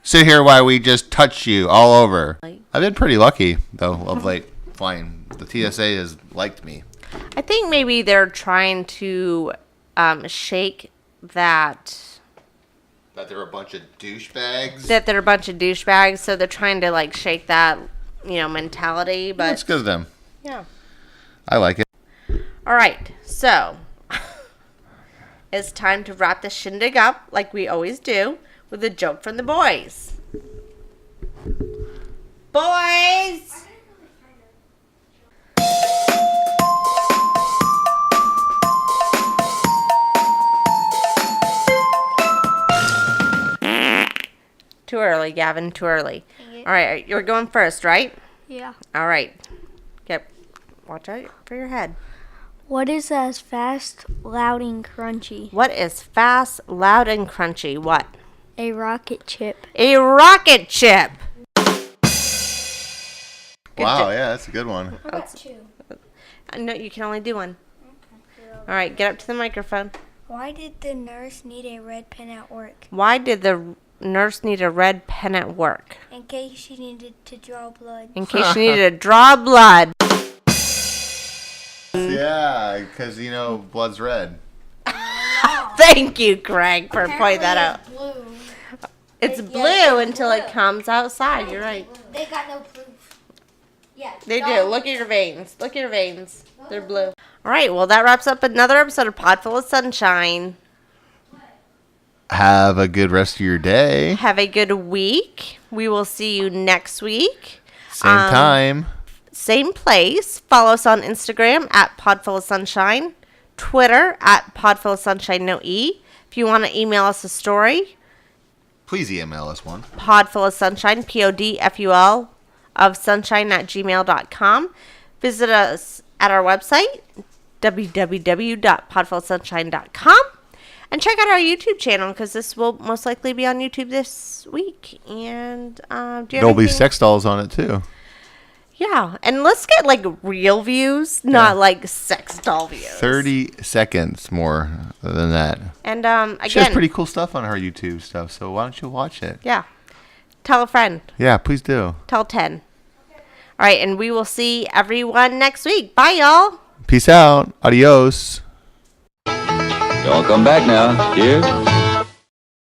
Sit here while we just touch you all over. I've been pretty lucky, though, of late flying. The TSA has liked me. I think maybe they're trying to shake that That they're a bunch of douchebags. they're a bunch of douchebags, so they're trying to like shake that, mentality. But That's good of them. yeah. I like it. All right, so it's time to wrap the shindig up like we always do with a joke from the boys. Boys! Too early, Gavin, too early. All right, you're going first, right? Yeah. All right. Yep. Watch out for your head. What is as fast, loud, and crunchy? What is fast, loud, and crunchy? What? A rocket chip. A rocket chip. Wow, yeah, that's a good one. I got two. No, you can only do one. All right, get up to the microphone. Why did the nurse need a red pen at work? Why did the nurse need a red pen at work? In case she needed to draw blood. In case she needed to draw blood. Yeah, because, blood's red. Thank you, Greg, for pointing that out. Blue. It's blue until it comes outside. You're right. They got no proof. Yeah. They do. Look at your veins. Look at your veins. They're blue. All right. Well, that wraps up another episode of Pod-ful of Sunshine. Have a good rest of your day. Have a good week. We will see you next week. Same time. Same place. Follow us on Instagram at Pod-ful of Sunshine. Twitter at Pod-ful of Sunshine, no E. If you want to email us a story, Please email us one. Pod-ful of Sunshine, PODFUL of sunshine at gmail.com. Visit us at our website, www.podfulsunshine.com. And check out our YouTube channel because this will most likely be on YouTube this week. And do you have There'll be anything? sex dolls on it, too. Yeah, and let's get like real views, not like sex doll views. 30 seconds more than that. And She has again, pretty cool stuff on her YouTube stuff, so why don't you watch it? yeah, tell a friend, Yeah, please do. tell 10. All right, and we will see everyone next week. Bye, y'all. Peace out. Adios. Y'all come back now. Cheers.